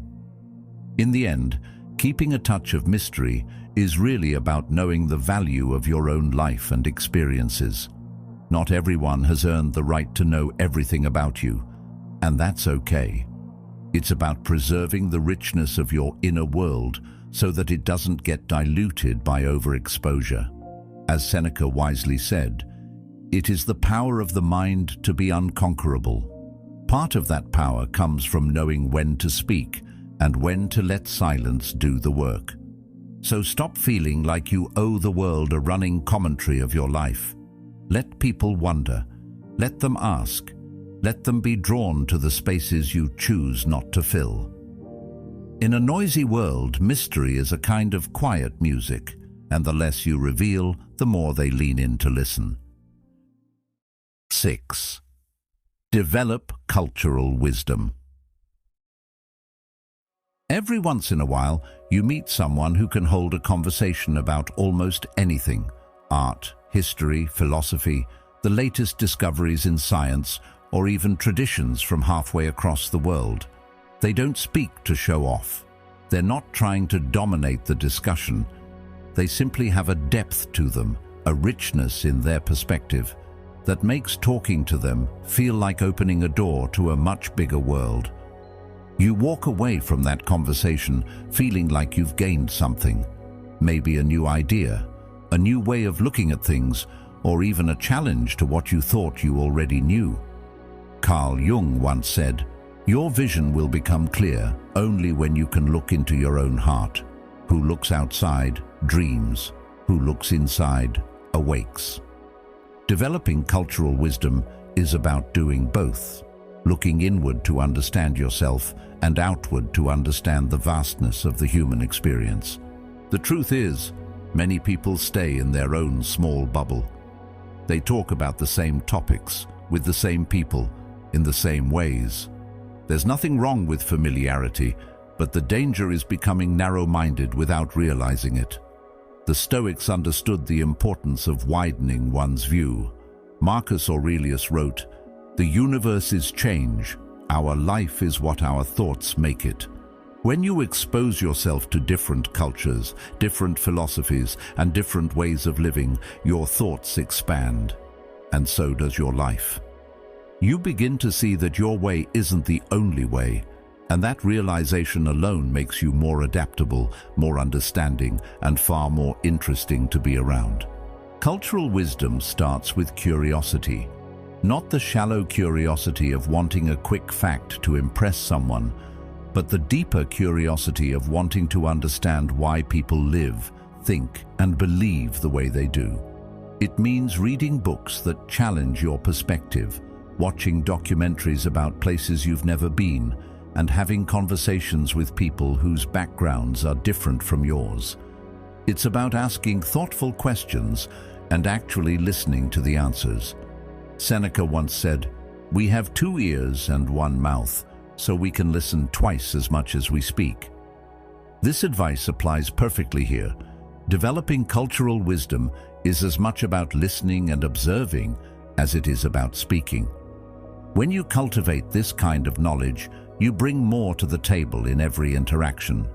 A: In the end, keeping a touch of mystery is really about knowing the value of your own life and experiences. Not everyone has earned the right to know everything about you, and that's okay. It's about preserving the richness of your inner world so that it doesn't get diluted by overexposure. As Seneca wisely said, it is the power of the mind to be unconquerable. Part of that power comes from knowing when to speak and when to let silence do the work. So stop feeling like you owe the world a running commentary of your life. Let people wonder. Let them ask. Let them be drawn to the spaces you choose not to fill. In a noisy world, mystery is a kind of quiet music, and the less you reveal, the more they lean in to listen. 6. Develop cultural wisdom. Every once in a while, you meet someone who can hold a conversation about almost anything: art, history, philosophy, the latest discoveries in science, or even traditions from halfway across the world. They don't speak to show off. They're not trying to dominate the discussion. They simply have a depth to them, a richness in their perspective, that makes talking to them feel like opening a door to a much bigger world. You walk away from that conversation feeling like you've gained something, maybe a new idea, a new way of looking at things, or even a challenge to what you thought you already knew. Carl Jung once said, "Your vision will become clear only when you can look into your own heart. Who looks outside dreams, who looks inside awakes." Developing cultural wisdom is about doing both, looking inward to understand yourself and outward to understand the vastness of the human experience. The truth is, many people stay in their own small bubble. They talk about the same topics, with the same people, in the same ways. There's nothing wrong with familiarity, but the danger is becoming narrow-minded without realizing it. The Stoics understood the importance of widening one's view. Marcus Aurelius wrote, "The universe is change. Our life is what our thoughts make it." When you expose yourself to different cultures, different philosophies, and different ways of living, your thoughts expand, and so does your life. You begin to see that your way isn't the only way, and that realization alone makes you more adaptable, more understanding, and far more interesting to be around. Cultural wisdom starts with curiosity, not the shallow curiosity of wanting a quick fact to impress someone, but the deeper curiosity of wanting to understand why people live, think, and believe the way they do. It means reading books that challenge your perspective, watching documentaries about places you've never been, and having conversations with people whose backgrounds are different from yours. It's about asking thoughtful questions and actually listening to the answers. Seneca once said, "We have 2 ears and 1 mouth, so we can listen twice as much as we speak." This advice applies perfectly here. Developing cultural wisdom is as much about listening and observing as it is about speaking. When you cultivate this kind of knowledge, you bring more to the table in every interaction.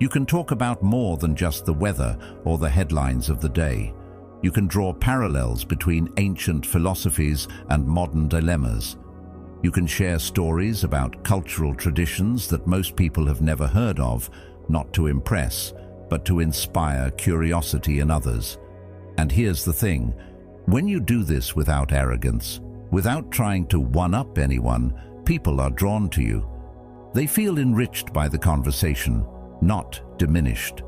A: You can talk about more than just the weather or the headlines of the day. You can draw parallels between ancient philosophies and modern dilemmas. You can share stories about cultural traditions that most people have never heard of, not to impress, but to inspire curiosity in others. And here's the thing, when you do this without arrogance, without trying to one-up anyone, people are drawn to you. They feel enriched by the conversation, not diminished.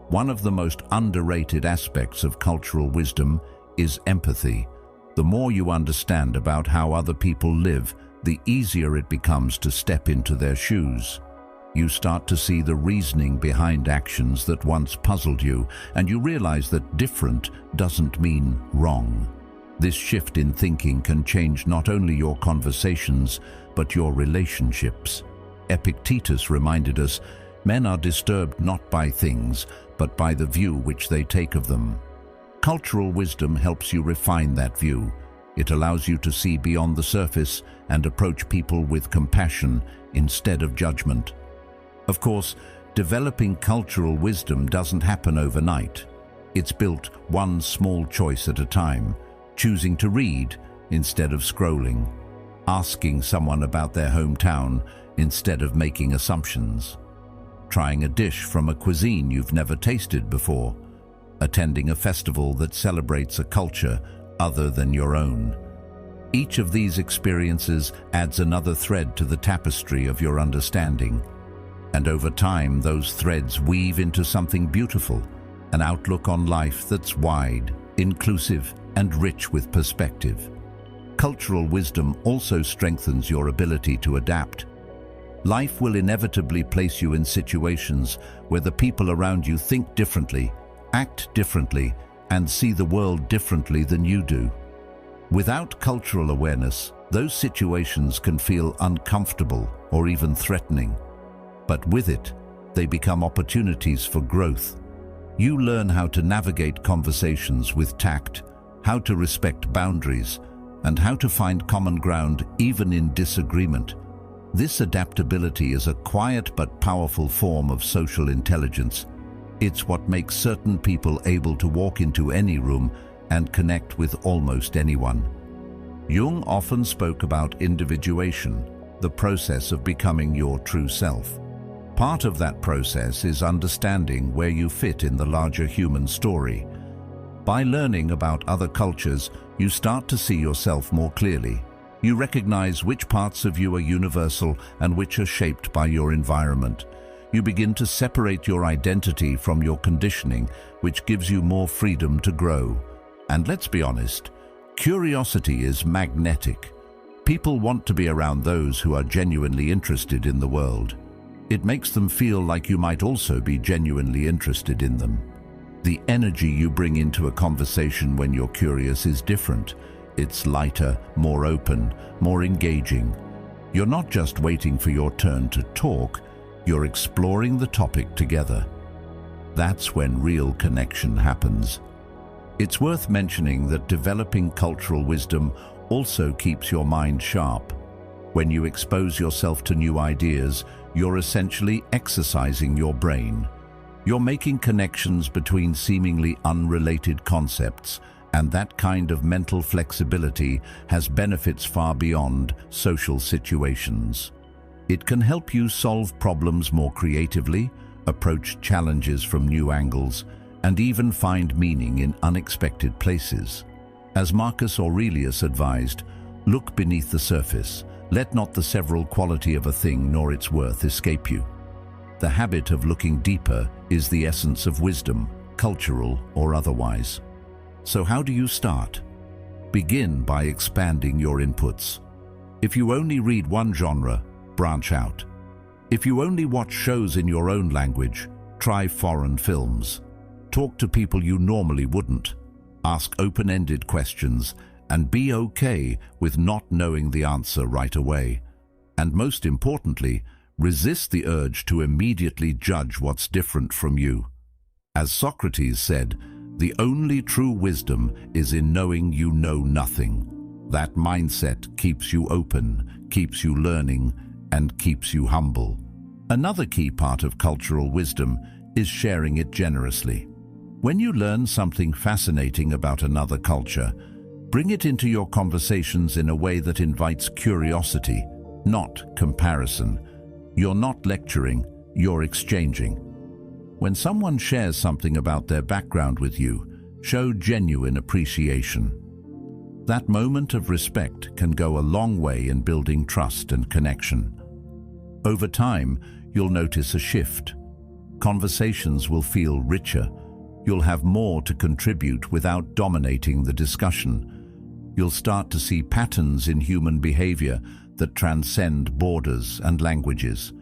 A: One of the most underrated aspects of cultural wisdom is empathy. The more you understand about how other people live, the easier it becomes to step into their shoes. You start to see the reasoning behind actions that once puzzled you, and you realize that different doesn't mean wrong. This shift in thinking can change not only your conversations, but your relationships. Epictetus reminded us, men are disturbed not by things, but by the view which they take of them. Cultural wisdom helps you refine that view. It allows you to see beyond the surface and approach people with compassion instead of judgment. Of course, developing cultural wisdom doesn't happen overnight. It's built one small choice at a time, choosing to read instead of scrolling, asking someone about their hometown instead of making assumptions, trying a dish from a cuisine you've never tasted before, attending a festival that celebrates a culture other than your own. Each of these experiences adds another thread to the tapestry of your understanding. And over time, those threads weave into something beautiful, an outlook on life that's wide, inclusive, and rich with perspective. Cultural wisdom also strengthens your ability to adapt. Life will inevitably place you in situations where the people around you think differently, act differently, and see the world differently than you do. Without cultural awareness, those situations can feel uncomfortable or even threatening. But with it, they become opportunities for growth. You learn how to navigate conversations with tact, how to respect boundaries, and how to find common ground even in disagreement. This adaptability is a quiet but powerful form of social intelligence. It's what makes certain people able to walk into any room and connect with almost anyone. Jung often spoke about individuation, the process of becoming your true self. Part of that process is understanding where you fit in the larger human story. By learning about other cultures, you start to see yourself more clearly. You recognize which parts of you are universal and which are shaped by your environment. You begin to separate your identity from your conditioning, which gives you more freedom to grow. And let's be honest, curiosity is magnetic. People want to be around those who are genuinely interested in the world. It makes them feel like you might also be genuinely interested in them. The energy you bring into a conversation when you're curious is different. It's lighter, more open, more engaging. You're not just waiting for your turn to talk, you're exploring the topic together. That's when real connection happens. It's worth mentioning that developing cultural wisdom also keeps your mind sharp. When you expose yourself to new ideas, you're essentially exercising your brain. You're making connections between seemingly unrelated concepts, and that kind of mental flexibility has benefits far beyond social situations. It can help you solve problems more creatively, approach challenges from new angles, and even find meaning in unexpected places. As Marcus Aurelius advised, look beneath the surface. Let not the several quality of a thing nor its worth escape you. The habit of looking deeper is the essence of wisdom, cultural or otherwise. So how do you start? Begin by expanding your inputs. If you only read one genre, branch out. If you only watch shows in your own language, try foreign films. Talk to people you normally wouldn't. Ask open-ended questions and be okay with not knowing the answer right away. And most importantly, resist the urge to immediately judge what's different from you. As Socrates said, the only true wisdom is in knowing you know nothing. That mindset keeps you open, keeps you learning, and keeps you humble. Another key part of cultural wisdom is sharing it generously. When you learn something fascinating about another culture, bring it into your conversations in a way that invites curiosity, not comparison. You're not lecturing, you're exchanging. When someone shares something about their background with you, show genuine appreciation. That moment of respect can go a long way in building trust and connection. Over time, you'll notice a shift. Conversations will feel richer. You'll have more to contribute without dominating the discussion. You'll start to see patterns in human behavior that transcend borders and languages.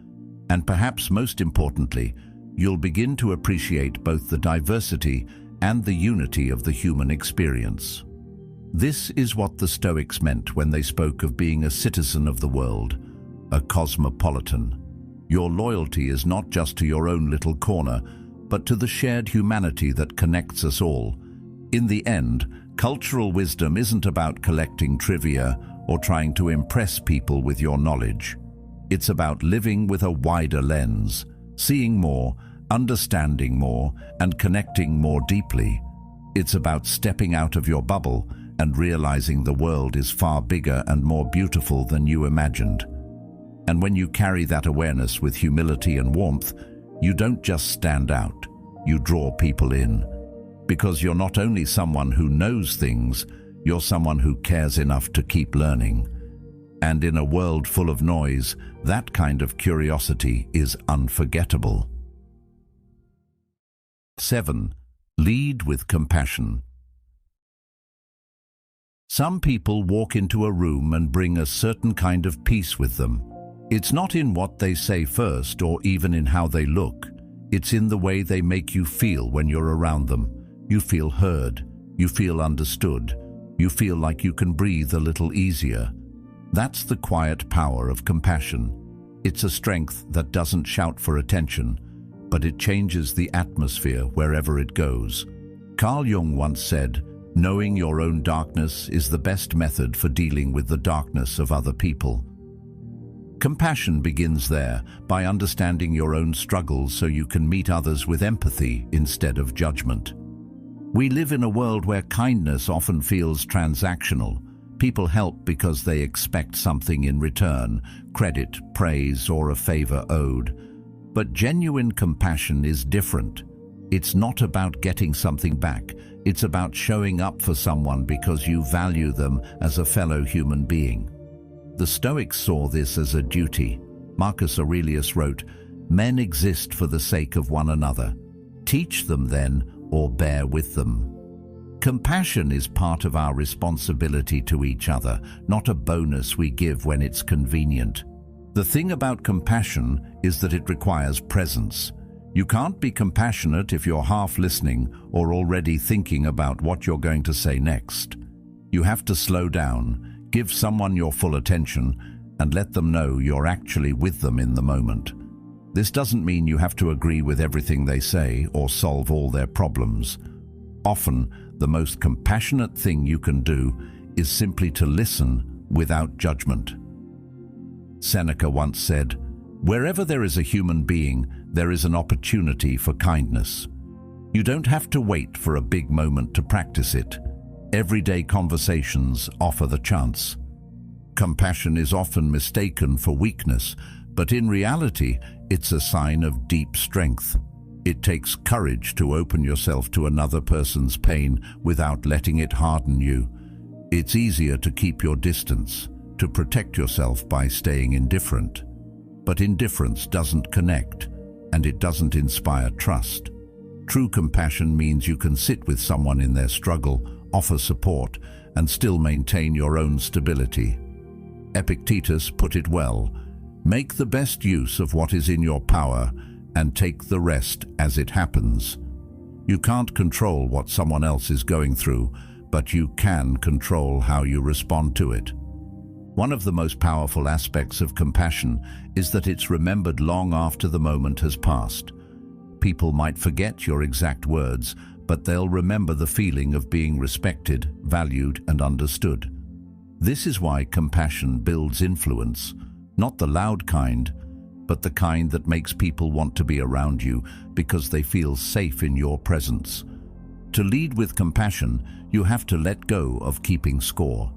A: And perhaps most importantly, you'll begin to appreciate both the diversity and the unity of the human experience. This is what the Stoics meant when they spoke of being a citizen of the world, a cosmopolitan. Your loyalty is not just to your own little corner, but to the shared humanity that connects us all. In the end, cultural wisdom isn't about collecting trivia or trying to impress people with your knowledge. It's about living with a wider lens, seeing more, understanding more, and connecting more deeply. It's about stepping out of your bubble and realizing the world is far bigger and more beautiful than you imagined. And when you carry that awareness with humility and warmth, you don't just stand out, you draw people in. Because you're not only someone who knows things, you're someone who cares enough to keep learning. And in a world full of noise, that kind of curiosity is unforgettable. 7. Lead with compassion. Some people walk into a room and bring a certain kind of peace with them. It's not in what they say first or even in how they look. It's in the way they make you feel when you're around them. You feel heard. You feel understood. You feel like you can breathe a little easier. That's the quiet power of compassion. It's a strength that doesn't shout for attention, but it changes the atmosphere wherever it goes. Carl Jung once said, Knowing your own darkness is the best method for dealing with the darkness of other people. Compassion begins there, by understanding your own struggles so you can meet others with empathy instead of judgment. We live in a world where kindness often feels transactional. People help because they expect something in return, credit, praise, or a favor owed. But genuine compassion is different. It's not about getting something back. It's about showing up for someone because you value them as a fellow human being. The Stoics saw this as a duty. Marcus Aurelius wrote, "Men exist for the sake of one another. Teach them then, or bear with them." Compassion is part of our responsibility to each other, not a bonus we give when it's convenient. The thing about compassion is that it requires presence. You can't be compassionate if you're half listening or already thinking about what you're going to say next. You have to slow down, give someone your full attention, and let them know you're actually with them in the moment. This doesn't mean you have to agree with everything they say or solve all their problems. Often, the most compassionate thing you can do is simply to listen without judgment. Seneca once said, "Wherever there is a human being, there is an opportunity for kindness." You don't have to wait for a big moment to practice it. Everyday conversations offer the chance. Compassion is often mistaken for weakness, but in reality, it's a sign of deep strength. It takes courage to open yourself to another person's pain without letting it harden you. It's easier to keep your distance, to protect yourself by staying indifferent. But indifference doesn't connect, and it doesn't inspire trust. True compassion means you can sit with someone in their struggle, offer support, and still maintain your own stability. Epictetus put it well, "Make the best use of what is in your power, and take the rest as it happens." You can't control what someone else is going through, but you can control how you respond to it. One of the most powerful aspects of compassion is that it's remembered long after the moment has passed. People might forget your exact words, but they'll remember the feeling of being respected, valued, and understood. This is why compassion builds influence, not the loud kind, but the kind that makes people want to be around you because they feel safe in your presence. To lead with compassion, you have to let go of keeping score.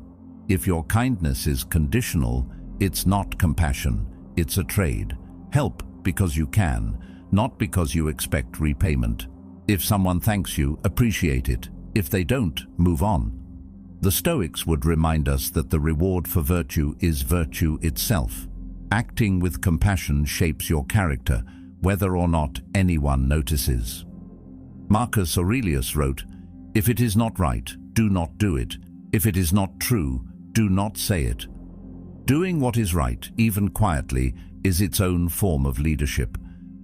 A: If your kindness is conditional, it's not compassion, it's a trade. Help because you can, not because you expect repayment. If someone thanks you, appreciate it. If they don't, move on. The Stoics would remind us that the reward for virtue is virtue itself. Acting with compassion shapes your character, whether or not anyone notices. Marcus Aurelius wrote, "If it is not right, do not do it. If it is not true, do not say it." Doing what is right, even quietly, is its own form of leadership.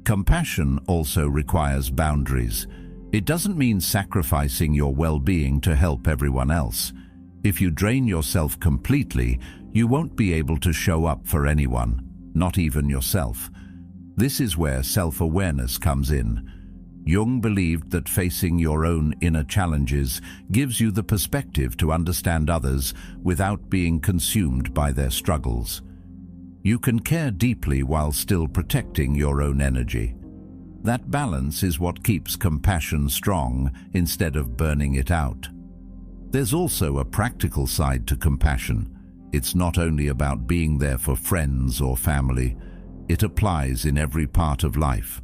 A: Compassion also requires boundaries. It doesn't mean sacrificing your well-being to help everyone else. If you drain yourself completely, you won't be able to show up for anyone, not even yourself. This is where self-awareness comes in. Jung believed that facing your own inner challenges gives you the perspective to understand others without being consumed by their struggles. You can care deeply while still protecting your own energy. That balance is what keeps compassion strong instead of burning it out. There's also a practical side to compassion. It's not only about being there for friends or family. It applies in every part of life.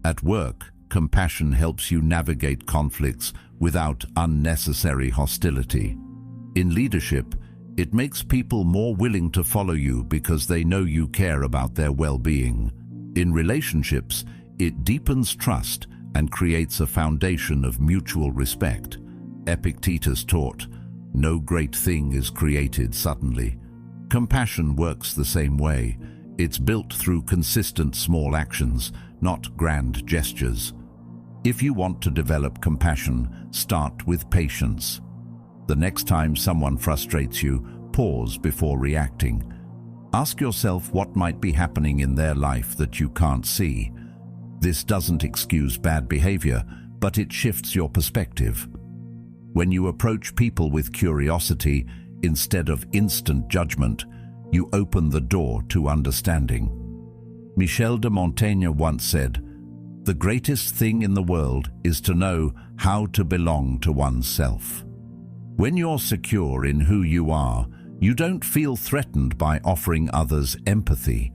A: At work, compassion helps you navigate conflicts without unnecessary hostility. In leadership, it makes people more willing to follow you because they know you care about their well-being. In relationships, it deepens trust and creates a foundation of mutual respect. Epictetus taught, "No great thing is created suddenly." Compassion works the same way. It's built through consistent small actions, not grand gestures. If you want to develop compassion, start with patience. The next time someone frustrates you, pause before reacting. Ask yourself what might be happening in their life that you can't see. This doesn't excuse bad behavior, but it shifts your perspective. When you approach people with curiosity instead of instant judgment, you open the door to understanding. Michel de Montaigne once said, "The greatest thing in the world is to know how to belong to oneself." When you're secure in who you are, you don't feel threatened by offering others empathy.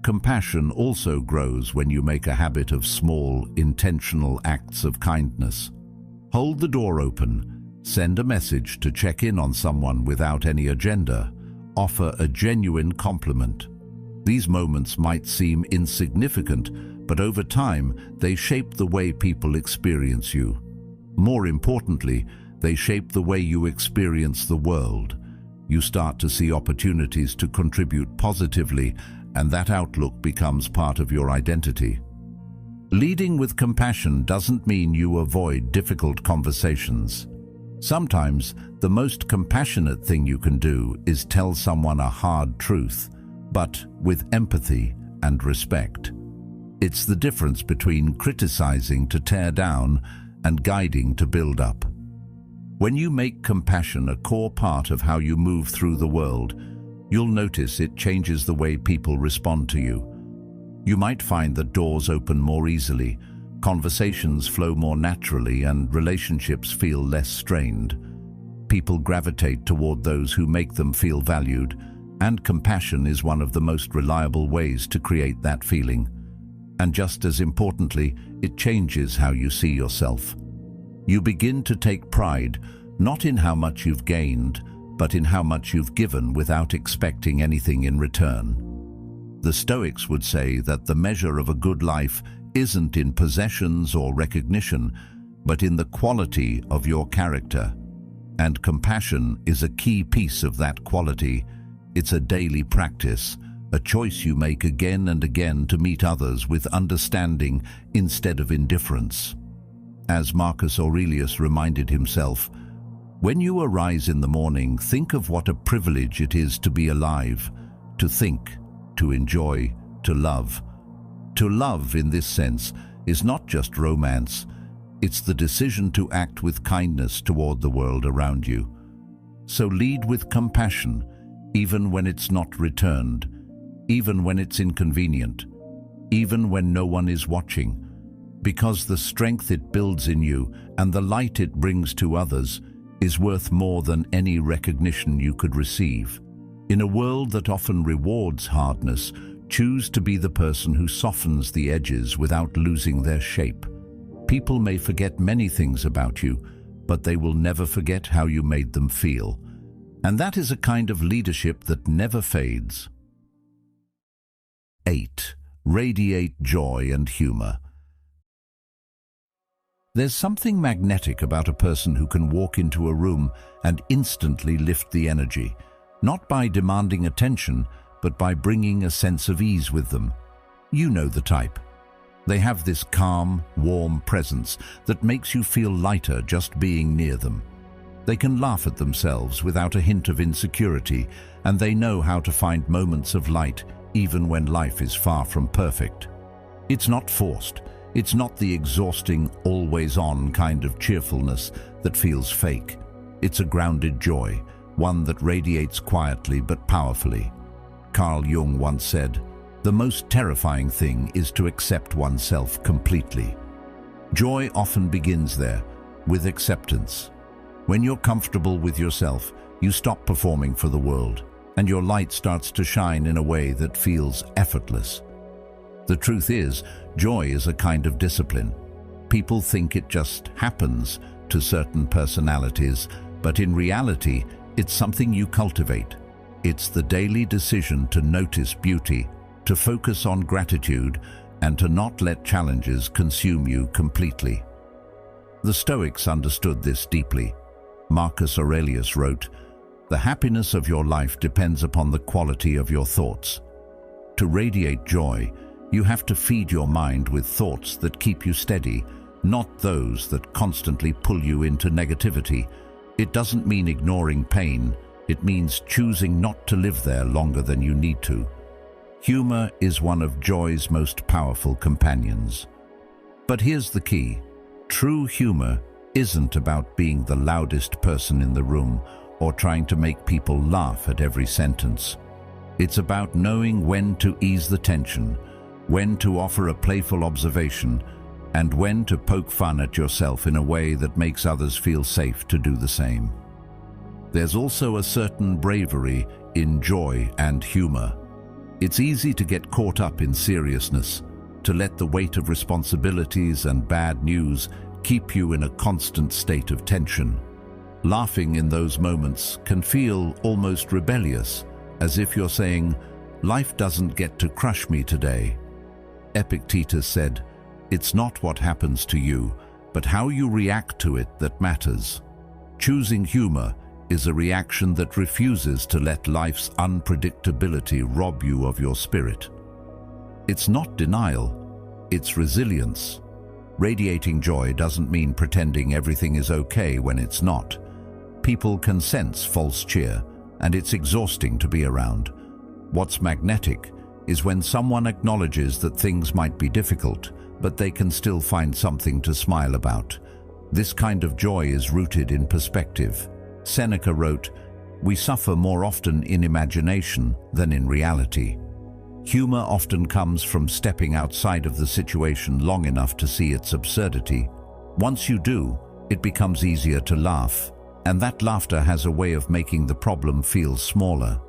A: Compassion also grows when you make a habit of small, intentional acts of kindness. Hold the door open, send a message to check in on someone without any agenda, offer a genuine compliment. These moments might seem insignificant, but over time, they shape the way people experience you. More importantly, they shape the way you experience the world. You start to see opportunities to contribute positively, and that outlook becomes part of your identity. Leading with compassion doesn't mean you avoid difficult conversations. Sometimes, the most compassionate thing you can do is tell someone a hard truth, but with empathy and respect. It's the difference between criticizing to tear down and guiding to build up. When you make compassion a core part of how you move through the world, you'll notice it changes the way people respond to you. You might find that doors open more easily, conversations flow more naturally, and relationships feel less strained. People gravitate toward those who make them feel valued, and compassion is one of the most reliable ways to create that feeling. And just as importantly, it changes how you see yourself. You begin to take pride, not in how much you've gained, but in how much you've given without expecting anything in return. The Stoics would say that the measure of a good life isn't in possessions or recognition, but in the quality of your character. And compassion is a key piece of that quality. It's a daily practice, a choice you make again and again to meet others with understanding instead of indifference. As Marcus Aurelius reminded himself, "When you arise in the morning, think of what a privilege it is to be alive, to think, to enjoy, to love." To love, in this sense, is not just romance. It's the decision to act with kindness toward the world around you. So lead with compassion, even when it's not returned, even when it's inconvenient, even when no one is watching. Because the strength it builds in you and the light it brings to others is worth more than any recognition you could receive. In a world that often rewards hardness, choose to be the person who softens the edges without losing their shape. People may forget many things about you, but they will never forget how you made them feel. And that is a kind of leadership that never fades. 8. Radiate joy and humor. There's something magnetic about a person who can walk into a room and instantly lift the energy, not by demanding attention, but by bringing a sense of ease with them. You know the type. They have this calm, warm presence that makes you feel lighter just being near them. They can laugh at themselves without a hint of insecurity, and they know how to find moments of light even when life is far from perfect. It's not forced. It's not the exhausting, always-on kind of cheerfulness that feels fake. It's a grounded joy, one that radiates quietly but powerfully. Carl Jung once said, "The most terrifying thing is to accept oneself completely." Joy often begins there, with acceptance. When you're comfortable with yourself, you stop performing for the world, and your light starts to shine in a way that feels effortless. The truth is, joy is a kind of discipline. People think it just happens to certain personalities, but in reality, it's something you cultivate. It's the daily decision to notice beauty, to focus on gratitude, and to not let challenges consume you completely. The Stoics understood this deeply. Marcus Aurelius wrote, "The happiness of your life depends upon the quality of your thoughts." To radiate joy, you have to feed your mind with thoughts that keep you steady, not those that constantly pull you into negativity. It doesn't mean ignoring pain. It means choosing not to live there longer than you need to. Humor is one of joy's most powerful companions. But here's the key. True humor isn't about being the loudest person in the room or trying to make people laugh at every sentence. It's about knowing when to ease the tension, when to offer a playful observation, and when to poke fun at yourself in a way that makes others feel safe to do the same. There's also a certain bravery in joy and humor. It's easy to get caught up in seriousness, to let the weight of responsibilities and bad news keep you in a constant state of tension. Laughing in those moments can feel almost rebellious, as if you're saying, "Life doesn't get to crush me today." Epictetus said, "It's not what happens to you, but how you react to it that matters." Choosing humor is a reaction that refuses to let life's unpredictability rob you of your spirit. It's not denial, it's resilience. Radiating joy doesn't mean pretending everything is okay when it's not. People can sense false cheer, and it's exhausting to be around. What's magnetic is when someone acknowledges that things might be difficult, but they can still find something to smile about. This kind of joy is rooted in perspective. Seneca wrote, "We suffer more often in imagination than in reality." Humor often comes from stepping outside of the situation long enough to see its absurdity. Once you do, it becomes easier to laugh, and that laughter has a way of making the problem feel smaller.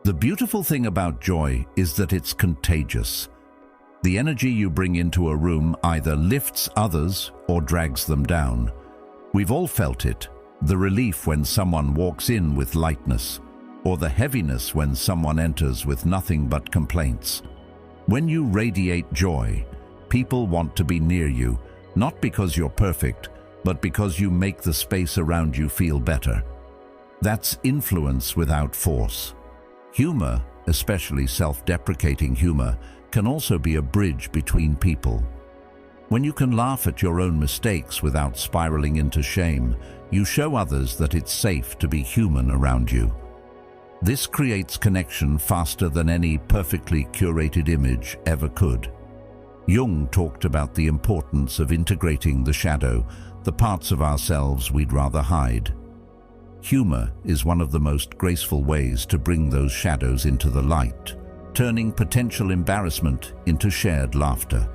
A: The beautiful thing about joy is that it's contagious. The energy you bring into a room either lifts others or drags them down. We've all felt it, the relief when someone walks in with lightness, or the heaviness when someone enters with nothing but complaints. When you radiate joy, people want to be near you, not because you're perfect, but because you make the space around you feel better. That's influence without force. Humor, especially self-deprecating humor, can also be a bridge between people. When you can laugh at your own mistakes without spiraling into shame, you show others that it's safe to be human around you. This creates connection faster than any perfectly curated image ever could. Jung talked about the importance of integrating the shadow, the parts of ourselves we'd rather hide. Humor is one of the most graceful ways to bring those shadows into the light, turning potential embarrassment into shared laughter.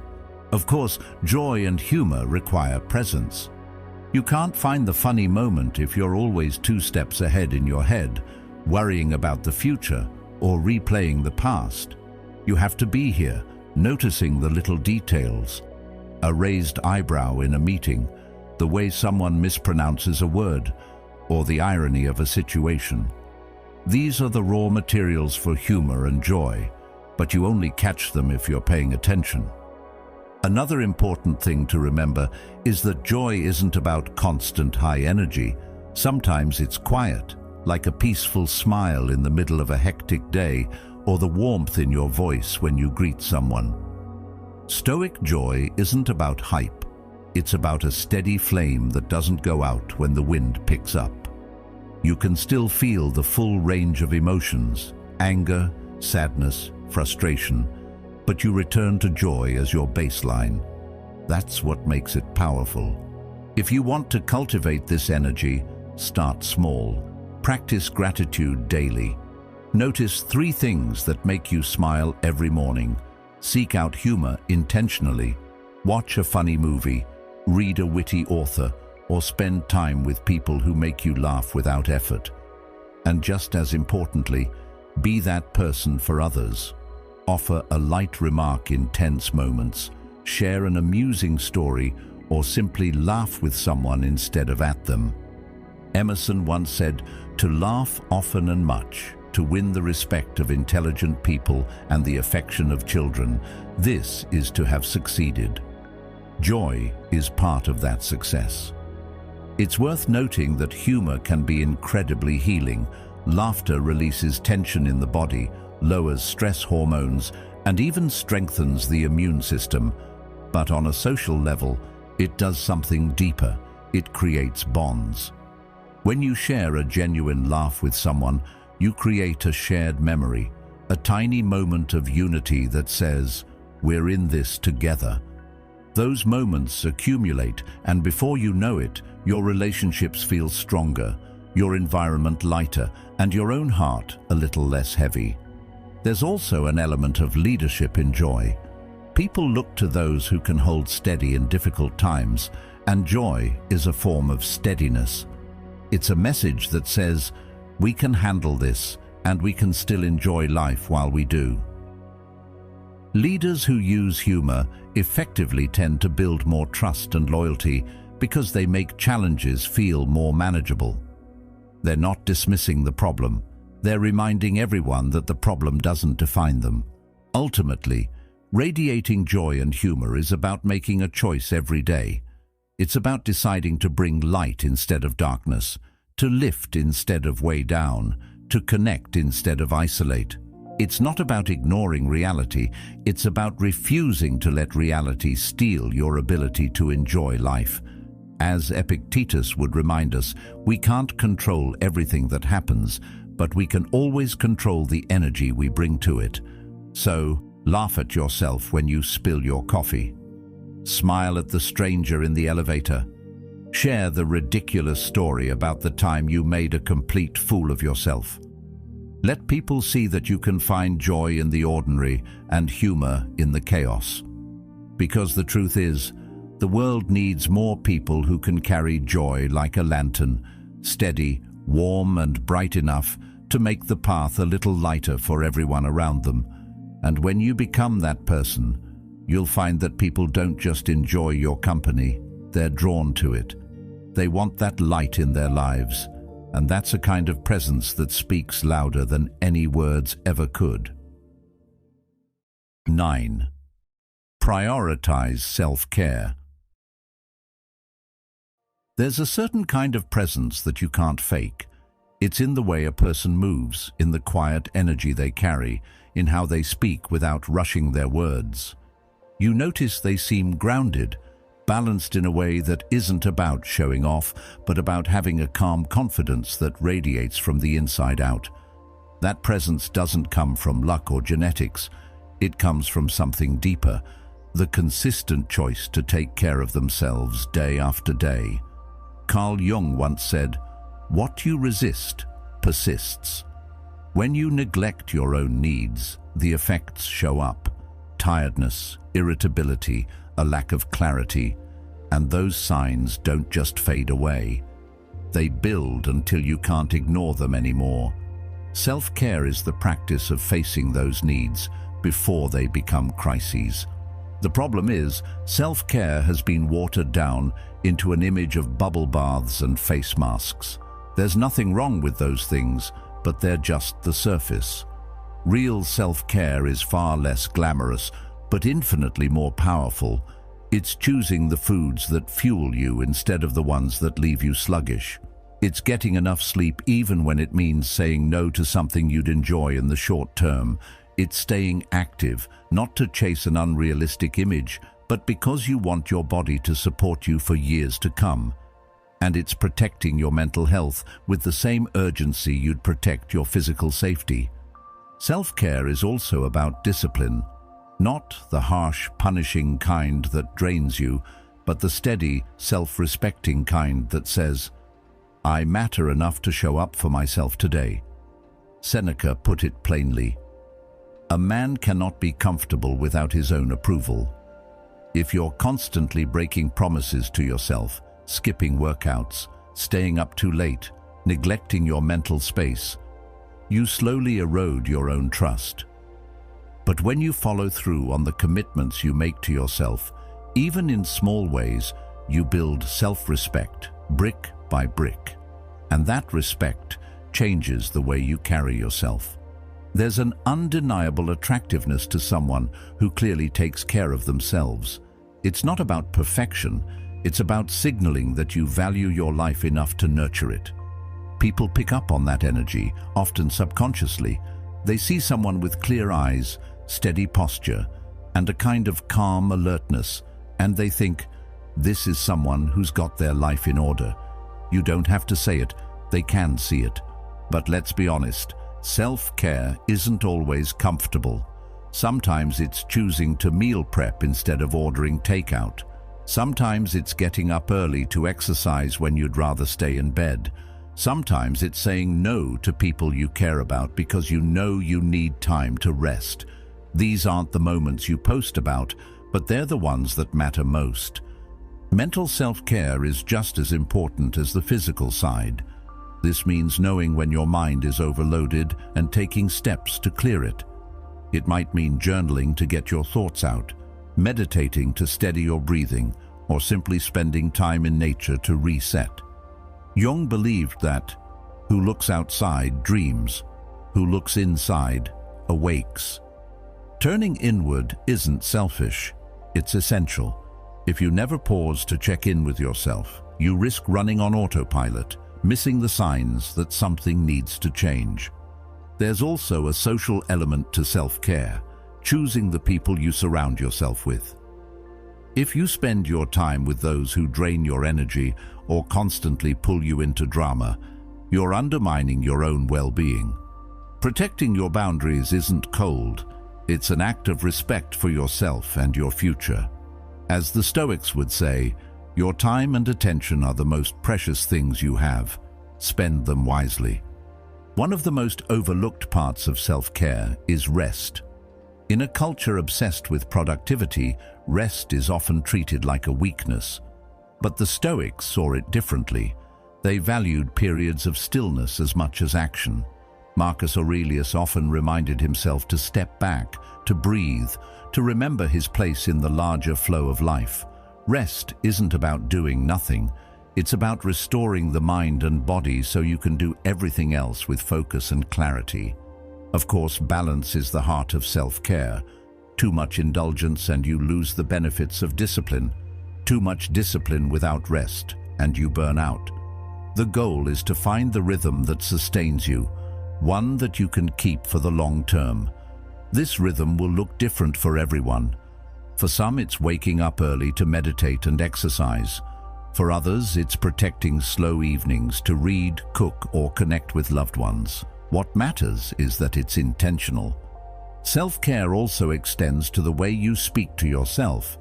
A: Of course, joy and humor require presence. You can't find the funny moment if you're always 2 steps ahead in your head, worrying about the future or replaying the past. You have to be here, noticing the little details. A raised eyebrow in a meeting, the way someone mispronounces a word, or the irony of a situation. These are the raw materials for humor and joy, but you only catch them if you're paying attention. Another important thing to remember is that joy isn't about constant high energy. Sometimes it's quiet, like a peaceful smile in the middle of a hectic day, or the warmth in your voice when you greet someone. Stoic joy isn't about hype. It's about a steady flame that doesn't go out when the wind picks up. You can still feel the full range of emotions, anger, sadness, frustration, but you return to joy as your baseline. That's what makes it powerful. If you want to cultivate this energy, start small. Practice gratitude daily. Notice 3 things that make you smile every morning. Seek out humor intentionally. Watch a funny movie, read a witty author, or spend time with people who make you laugh without effort. And just as importantly, be that person for others. Offer a light remark in tense moments, share an amusing story, or simply laugh with someone instead of at them. Emerson once said, "To laugh often and much, to win the respect of intelligent people and the affection of children, this is to have succeeded." Joy is part of that success. It's worth noting that humor can be incredibly healing. Laughter releases tension in the body, lowers stress hormones, and even strengthens the immune system. But on a social level, it does something deeper. It creates bonds. When you share a genuine laugh with someone, you create a shared memory, a tiny moment of unity that says, "We're in this together." Those moments accumulate, and before you know it, your relationships feel stronger, your environment lighter, and your own heart a little less heavy. There's also an element of leadership in joy. People look to those who can hold steady in difficult times, and joy is a form of steadiness. It's a message that says, we can handle this, and we can still enjoy life while we do. Leaders who use humor effectively tend to build more trust and loyalty because they make challenges feel more manageable. They're not dismissing the problem. They're reminding everyone that the problem doesn't define them. Ultimately, radiating joy and humor is about making a choice every day. It's about deciding to bring light instead of darkness, to lift instead of weigh down, to connect instead of isolate. It's not about ignoring reality, it's about refusing to let reality steal your ability to enjoy life. As Epictetus would remind us, we can't control everything that happens, but we can always control the energy we bring to it. So, laugh at yourself when you spill your coffee. Smile at the stranger in the elevator. Share the ridiculous story about the time you made a complete fool of yourself. Let people see that you can find joy in the ordinary and humor in the chaos. Because the truth is, the world needs more people who can carry joy like a lantern, steady, warm and bright enough to make the path a little lighter for everyone around them. And when you become that person, you'll find that people don't just enjoy your company, they're drawn to it. They want that light in their lives. And that's a kind of presence that speaks louder than any words ever could. 9. Prioritize self-care. There's a certain kind of presence that you can't fake. It's in the way a person moves, in the quiet energy they carry, in how they speak without rushing their words. You notice they seem grounded, balanced in a way that isn't about showing off, but about having a calm confidence that radiates from the inside out. That presence doesn't come from luck or genetics. It comes from something deeper, the consistent choice to take care of themselves day after day. Carl Jung once said, "What you resist persists." When you neglect your own needs, the effects show up. Tiredness, irritability, a lack of clarity, and those signs don't just fade away. They build until you can't ignore them anymore. Self-care is the practice of facing those needs before they become crises. The problem is, self-care has been watered down into an image of bubble baths and face masks. There's nothing wrong with those things, but they're just the surface. Real self-care is far less glamorous, but infinitely more powerful. It's choosing the foods that fuel you instead of the ones that leave you sluggish. It's getting enough sleep even when it means saying no to something you'd enjoy in the short term. It's staying active, not to chase an unrealistic image, but because you want your body to support you for years to come. And it's protecting your mental health with the same urgency you'd protect your physical safety. Self-care is also about discipline. Not the harsh, punishing kind that drains you, but the steady, self-respecting kind that says, "I matter enough to show up for myself today." Seneca put it plainly, "A man cannot be comfortable without his own approval." If you're constantly breaking promises to yourself, skipping workouts, staying up too late, neglecting your mental space, you slowly erode your own trust. But when you follow through on the commitments you make to yourself, even in small ways, you build self-respect, brick by brick. And that respect changes the way you carry yourself. There's an undeniable attractiveness to someone who clearly takes care of themselves. It's not about perfection, it's about signaling that you value your life enough to nurture it. People pick up on that energy, often subconsciously. They see someone with clear eyes, steady posture, and a kind of calm alertness, and they think, this is someone who's got their life in order. You don't have to say it, they can see it. But let's be honest, self-care isn't always comfortable. Sometimes it's choosing to meal prep instead of ordering takeout. Sometimes it's getting up early to exercise when you'd rather stay in bed. Sometimes it's saying no to people you care about because you know you need time to rest. These aren't the moments you post about, but they're the ones that matter most. Mental self-care is just as important as the physical side. This means knowing when your mind is overloaded and taking steps to clear it. It might mean journaling to get your thoughts out, meditating to steady your breathing, or simply spending time in nature to reset. Jung believed that who looks outside dreams, who looks inside awakes. Turning inward isn't selfish, it's essential. If you never pause to check in with yourself, you risk running on autopilot, missing the signs that something needs to change. There's also a social element to self-care, choosing the people you surround yourself with. If you spend your time with those who drain your energy or constantly pull you into drama, you're undermining your own well-being. Protecting your boundaries isn't cold, it's an act of respect for yourself and your future. As the Stoics would say, your time and attention are the most precious things you have. Spend them wisely. One of the most overlooked parts of self-care is rest. In a culture obsessed with productivity, rest is often treated like a weakness. But the Stoics saw it differently. They valued periods of stillness as much as action. Marcus Aurelius often reminded himself to step back, to breathe, to remember his place in the larger flow of life. Rest isn't about doing nothing. It's about restoring the mind and body so you can do everything else with focus and clarity. Of course, balance is the heart of self-care. Too much indulgence and you lose the benefits of discipline. Too much discipline without rest and you burn out. The goal is to find the rhythm that sustains you, one that you can keep for the long term. This rhythm will look different for everyone. For some, it's waking up early to meditate and exercise. For others, it's protecting slow evenings to read, cook, or connect with loved ones. What matters is that it's intentional. Self-care also extends to the way you speak to yourself.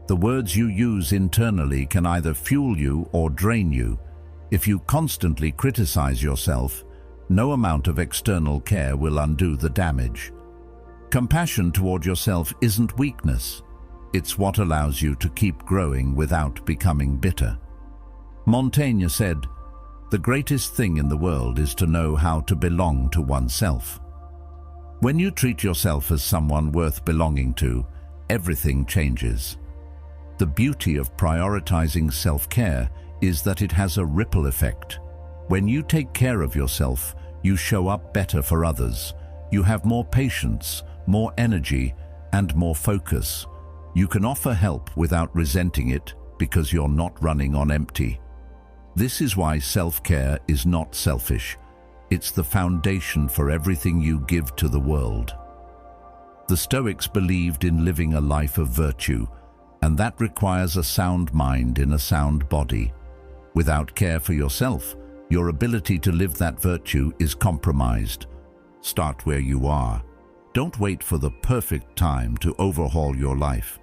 A: The words you use internally can either fuel you or drain you. If you constantly criticize yourself, no amount of external care will undo the damage. Compassion toward yourself isn't weakness. It's what allows you to keep growing without becoming bitter. Montaigne said, "The greatest thing in the world is to know how to belong to oneself." When you treat yourself as someone worth belonging to, everything changes. The beauty of prioritizing self-care is that it has a ripple effect. When you take care of yourself, you show up better for others. You have more patience, more energy, and more focus. You can offer help without resenting it because you're not running on empty. This is why self-care is not selfish. It's the foundation for everything you give to the world. The Stoics believed in living a life of virtue, and that requires a sound mind in a sound body. Without care for yourself, your ability to live that virtue is compromised. Start where you are. Don't wait for the perfect time to overhaul your life.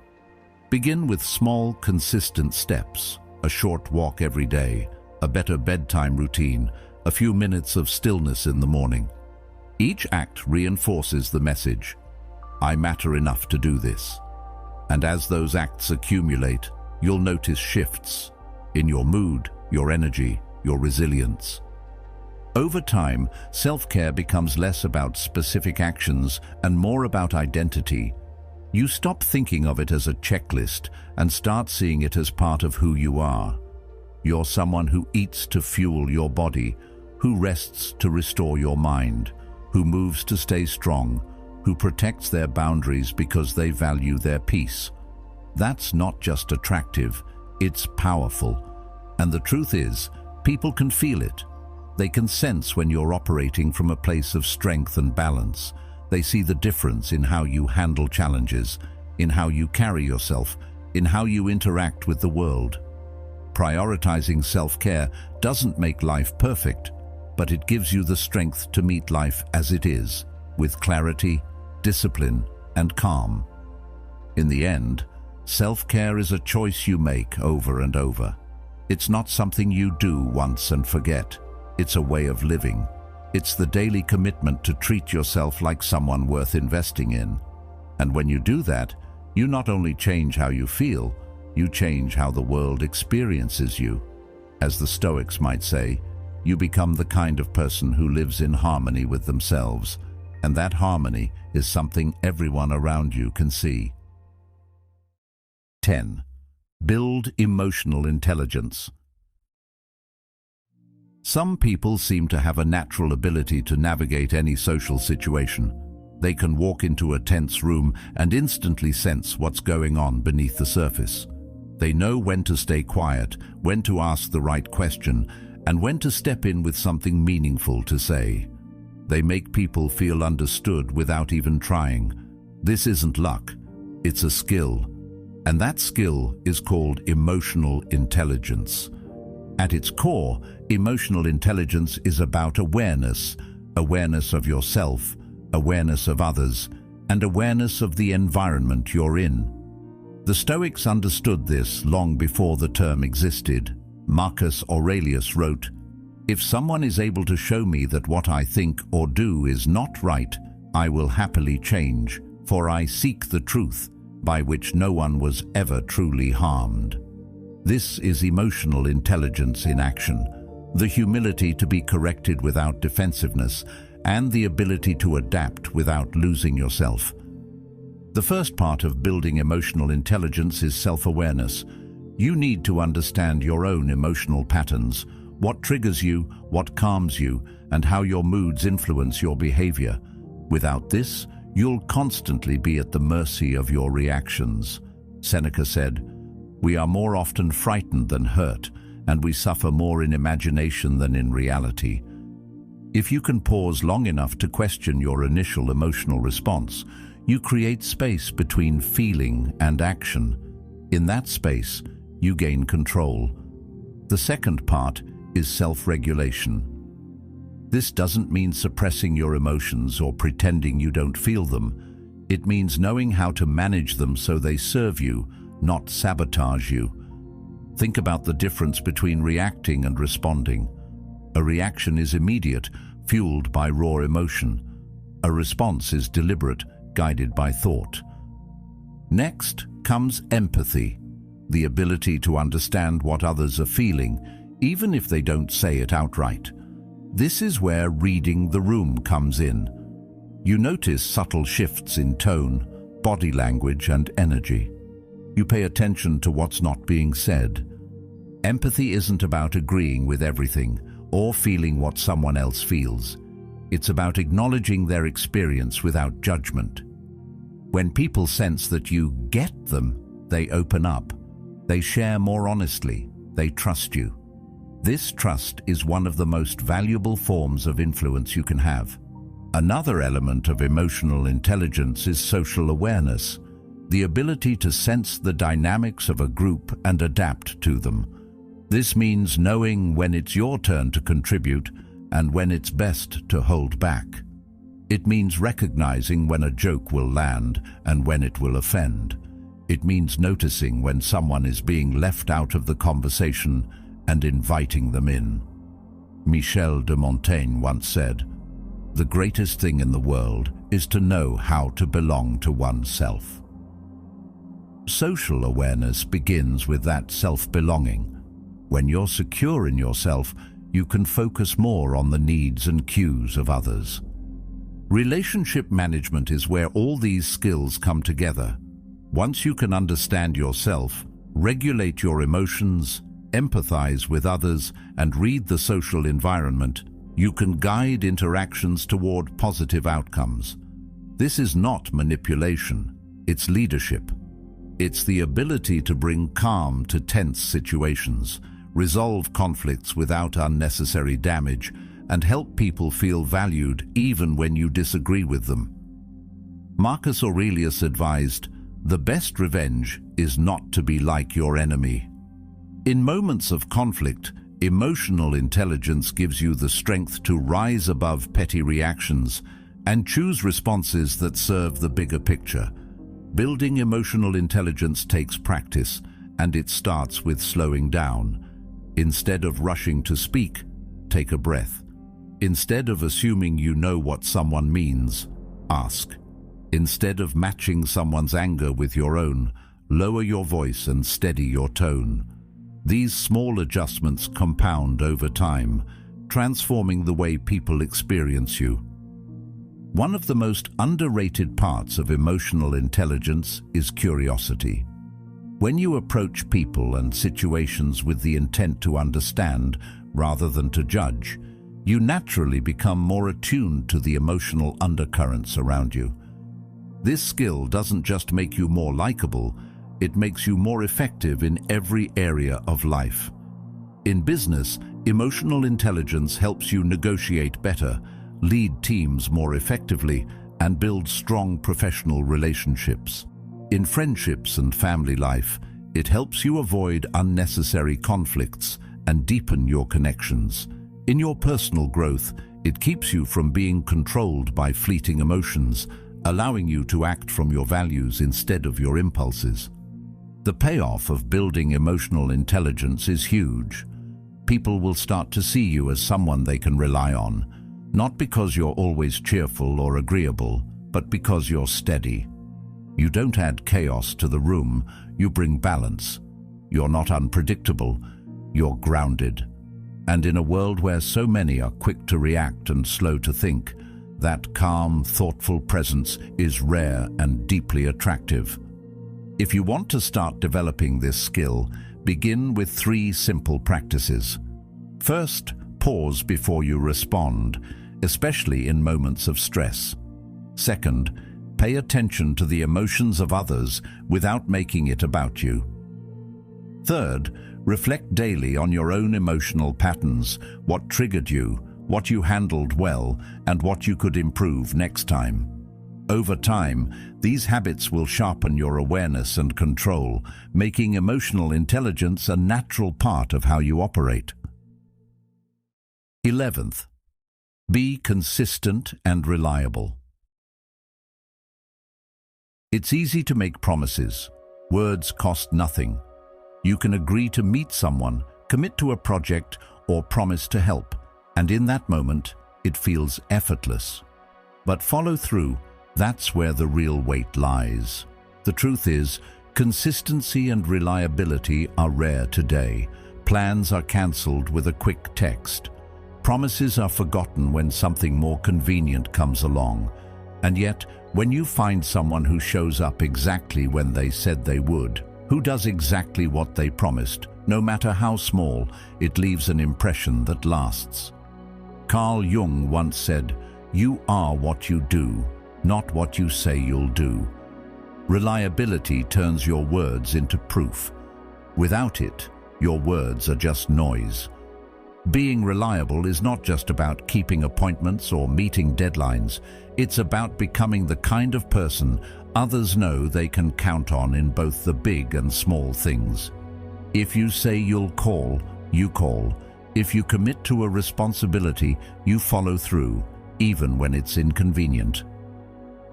A: Begin with small, consistent steps, a short walk every day, a better bedtime routine, a few minutes of stillness in the morning. Each act reinforces the message, I matter enough to do this. And as those acts accumulate, you'll notice shifts in your mood, your energy, your resilience. Over time, self-care becomes less about specific actions and more about identity. You stop thinking of it as a checklist and start seeing it as part of who you are. You're someone who eats to fuel your body, who rests to restore your mind, who moves to stay strong, who protects their boundaries because they value their peace. That's not just attractive, it's powerful. And the truth is, people can feel it. They can sense when you're operating from a place of strength and balance. They see the difference in how you handle challenges, in how you carry yourself, in how you interact with the world. Prioritizing self-care doesn't make life perfect, but it gives you the strength to meet life as it is, with clarity, discipline, and calm. In the end, self-care is a choice you make over and over. It's not something you do once and forget. It's a way of living. It's the daily commitment to treat yourself like someone worth investing in. And when you do that, you not only change how you feel, you change how the world experiences you. As the Stoics might say, you become the kind of person who lives in harmony with themselves, and that harmony is something everyone around you can see. 10. Build emotional intelligence. Some people seem to have a natural ability to navigate any social situation. They can walk into a tense room and instantly sense what's going on beneath the surface. They know when to stay quiet, when to ask the right question, and when to step in with something meaningful to say. They make people feel understood without even trying. This isn't luck, it's a skill. And that skill is called emotional intelligence. At its core, emotional intelligence is about awareness, awareness of yourself, awareness of others, and awareness of the environment you're in. The Stoics understood this long before the term existed. Marcus Aurelius wrote, "If someone is able to show me that what I think or do is not right, I will happily change, for I seek the truth, by which no one was ever truly harmed." This is emotional intelligence in action, the humility to be corrected without defensiveness, and the ability to adapt without losing yourself. The first part of building emotional intelligence is self-awareness. You need to understand your own emotional patterns, what triggers you, what calms you, and how your moods influence your behavior. Without this, you'll constantly be at the mercy of your reactions. Seneca said, "We are more often frightened than hurt, and we suffer more in imagination than in reality." If you can pause long enough to question your initial emotional response, you create space between feeling and action. In that space, you gain control. The second part is self-regulation. This doesn't mean suppressing your emotions or pretending you don't feel them. It means knowing how to manage them so they serve you, not sabotage you. Think about the difference between reacting and responding. A reaction is immediate, fueled by raw emotion. A response is deliberate, guided by thought. Next comes empathy, the ability to understand what others are feeling, even if they don't say it outright. This is where reading the room comes in. You notice subtle shifts in tone, body language, and energy. You pay attention to what's not being said. Empathy isn't about agreeing with everything or feeling what someone else feels. It's about acknowledging their experience without judgment. When people sense that you get them, they open up. They share more honestly. They trust you. This trust is one of the most valuable forms of influence you can have. Another element of emotional intelligence is social awareness, the ability to sense the dynamics of a group and adapt to them. This means knowing when it's your turn to contribute and when it's best to hold back. It means recognizing when a joke will land and when it will offend. It means noticing when someone is being left out of the conversation and inviting them in. Michel de Montaigne once said, "The greatest thing in the world is to know how to belong to oneself." Social awareness begins with that self-belonging. When you're secure in yourself, you can focus more on the needs and cues of others. Relationship management is where all these skills come together. Once you can understand yourself, regulate your emotions, empathize with others, and read the social environment, you can guide interactions toward positive outcomes. This is not manipulation, it's leadership. It's the ability to bring calm to tense situations, resolve conflicts without unnecessary damage, and help people feel valued even when you disagree with them. Marcus Aurelius advised, "The best revenge is not to be like your enemy." In moments of conflict, emotional intelligence gives you the strength to rise above petty reactions and choose responses that serve the bigger picture. Building emotional intelligence takes practice, and it starts with slowing down. Instead of rushing to speak, take a breath. Instead of assuming you know what someone means, ask. Instead of matching someone's anger with your own, lower your voice and steady your tone. These small adjustments compound over time, transforming the way people experience you. One of the most underrated parts of emotional intelligence is curiosity. When you approach people and situations with the intent to understand rather than to judge, you naturally become more attuned to the emotional undercurrents around you. This skill doesn't just make you more likable, it makes you more effective in every area of life. In business, emotional intelligence helps you negotiate better, lead teams more effectively, and build strong professional relationships. In friendships and family life, it helps you avoid unnecessary conflicts and deepen your connections. In your personal growth, it keeps you from being controlled by fleeting emotions, allowing you to act from your values instead of your impulses. The payoff of building emotional intelligence is huge. People will start to see you as someone they can rely on, not because you're always cheerful or agreeable, but because you're steady. You don't add chaos to the room, you bring balance. You're not unpredictable, you're grounded. And in a world where so many are quick to react and slow to think, that calm, thoughtful presence is rare and deeply attractive. If you want to start developing this skill, begin with 3 simple practices. First, pause before you respond, especially in moments of stress. Second, pay attention to the emotions of others without making it about you. Third, reflect daily on your own emotional patterns, what triggered you, what you handled well, and what you could improve next time. Over time, these habits will sharpen your awareness and control, making emotional intelligence a natural part of how you operate. 11th, be consistent and reliable. It's easy to make promises. Words cost nothing. You can agree to meet someone, commit to a project, or promise to help, and in that moment, it feels effortless. But follow through. That's where the real weight lies. The truth is, consistency and reliability are rare today. Plans are cancelled with a quick text. Promises are forgotten when something more convenient comes along. And yet, when you find someone who shows up exactly when they said they would, who does exactly what they promised, no matter how small, it leaves an impression that lasts. Carl Jung once said, "You are what you do, not what you say you'll do." Reliability turns your words into proof. Without it, your words are just noise. Being reliable is not just about keeping appointments or meeting deadlines. It's about becoming the kind of person others know they can count on in both the big and small things. If you say you'll call, you call. If you commit to a responsibility, you follow through, even when it's inconvenient.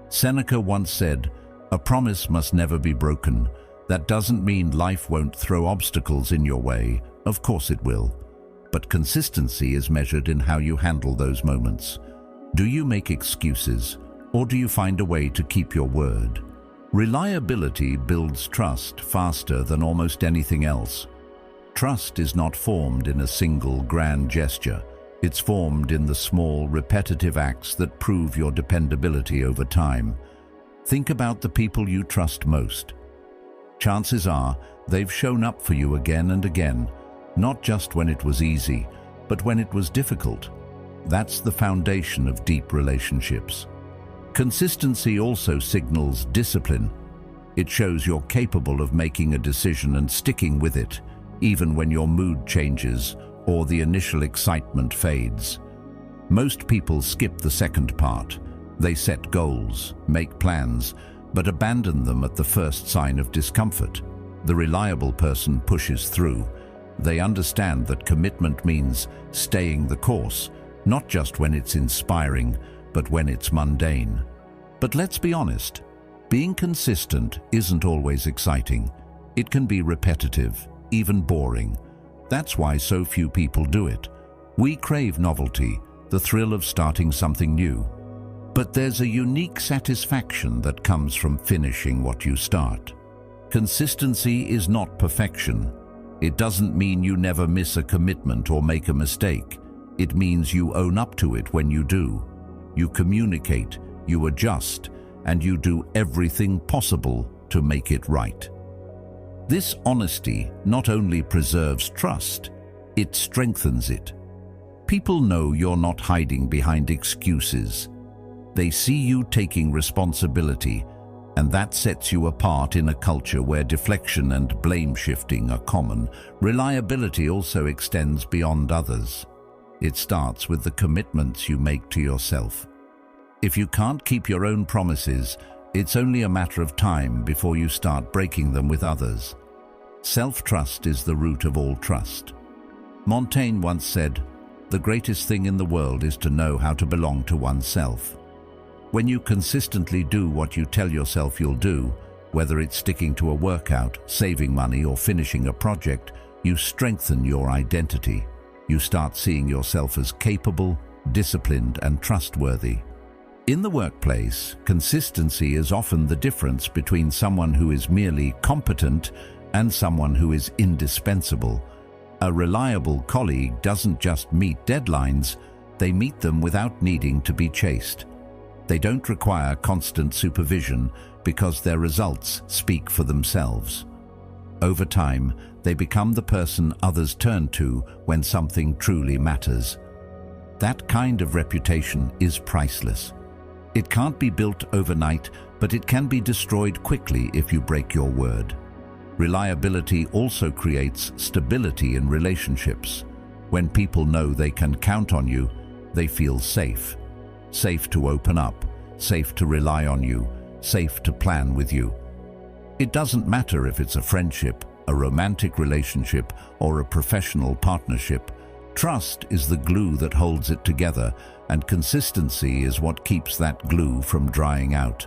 A: Seneca once said, "A promise must never be broken." That doesn't mean life won't throw obstacles in your way. Of course it will. But consistency is measured in how you handle those moments. Do you make excuses, or do you find a way to keep your word? Reliability builds trust faster than almost anything else. Trust is not formed in a single grand gesture. It's formed in the small, repetitive acts that prove your dependability over time. Think about the people you trust most. Chances are they've shown up for you again and again, not just when it was easy, but when it was difficult. That's the foundation of deep relationships. Consistency also signals discipline. It shows you're capable of making a decision and sticking with it, even when your mood changes or the initial excitement fades. Most people skip the second part. They set goals, make plans, but abandon them at the first sign of discomfort. The reliable person pushes through. They understand that commitment means staying the course, not just when it's inspiring, but when it's mundane. But let's be honest, being consistent isn't always exciting. It can be repetitive, even boring. That's why so few people do it. We crave novelty, the thrill of starting something new. But there's a unique satisfaction that comes from finishing what you start. Consistency is not perfection. It doesn't mean you never miss a commitment or make a mistake. It means you own up to it when you do. You communicate, you adjust, and you do everything possible to make it right. This honesty not only preserves trust, it strengthens it. People know you're not hiding behind excuses. They see you taking responsibility, and that sets you apart in a culture where deflection and blame shifting are common. Reliability also extends beyond others. It starts with the commitments you make to yourself. If you can't keep your own promises, it's only a matter of time before you start breaking them with others. Self-trust is the root of all trust. Montaigne once said, "The greatest thing in the world is to know how to belong to oneself." When you consistently do what you tell yourself you'll do, whether it's sticking to a workout, saving money, or finishing a project, you strengthen your identity. You start seeing yourself as capable, disciplined, and trustworthy. In the workplace, consistency is often the difference between someone who is merely competent and someone who is indispensable. A reliable colleague doesn't just meet deadlines, they meet them without needing to be chased. They don't require constant supervision because their results speak for themselves. Over time, they become the person others turn to when something truly matters. That kind of reputation is priceless. It can't be built overnight, but it can be destroyed quickly if you break your word. Reliability also creates stability in relationships. When people know they can count on you, they feel safe. Safe to open up, safe to rely on you, safe to plan with you. It doesn't matter if it's a friendship, a romantic relationship, or a professional partnership. Trust is the glue that holds it together, and consistency is what keeps that glue from drying out.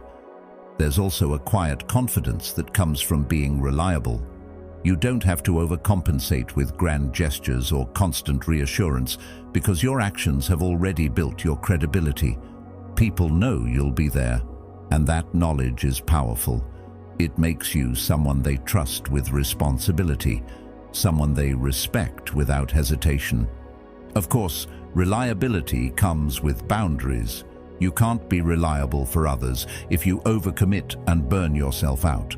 A: There's also a quiet confidence that comes from being reliable. You don't have to overcompensate with grand gestures or constant reassurance because your actions have already built your credibility. People know you'll be there, and that knowledge is powerful. It makes you someone they trust with responsibility, someone they respect without hesitation. Of course, reliability comes with boundaries. You can't be reliable for others if you overcommit and burn yourself out.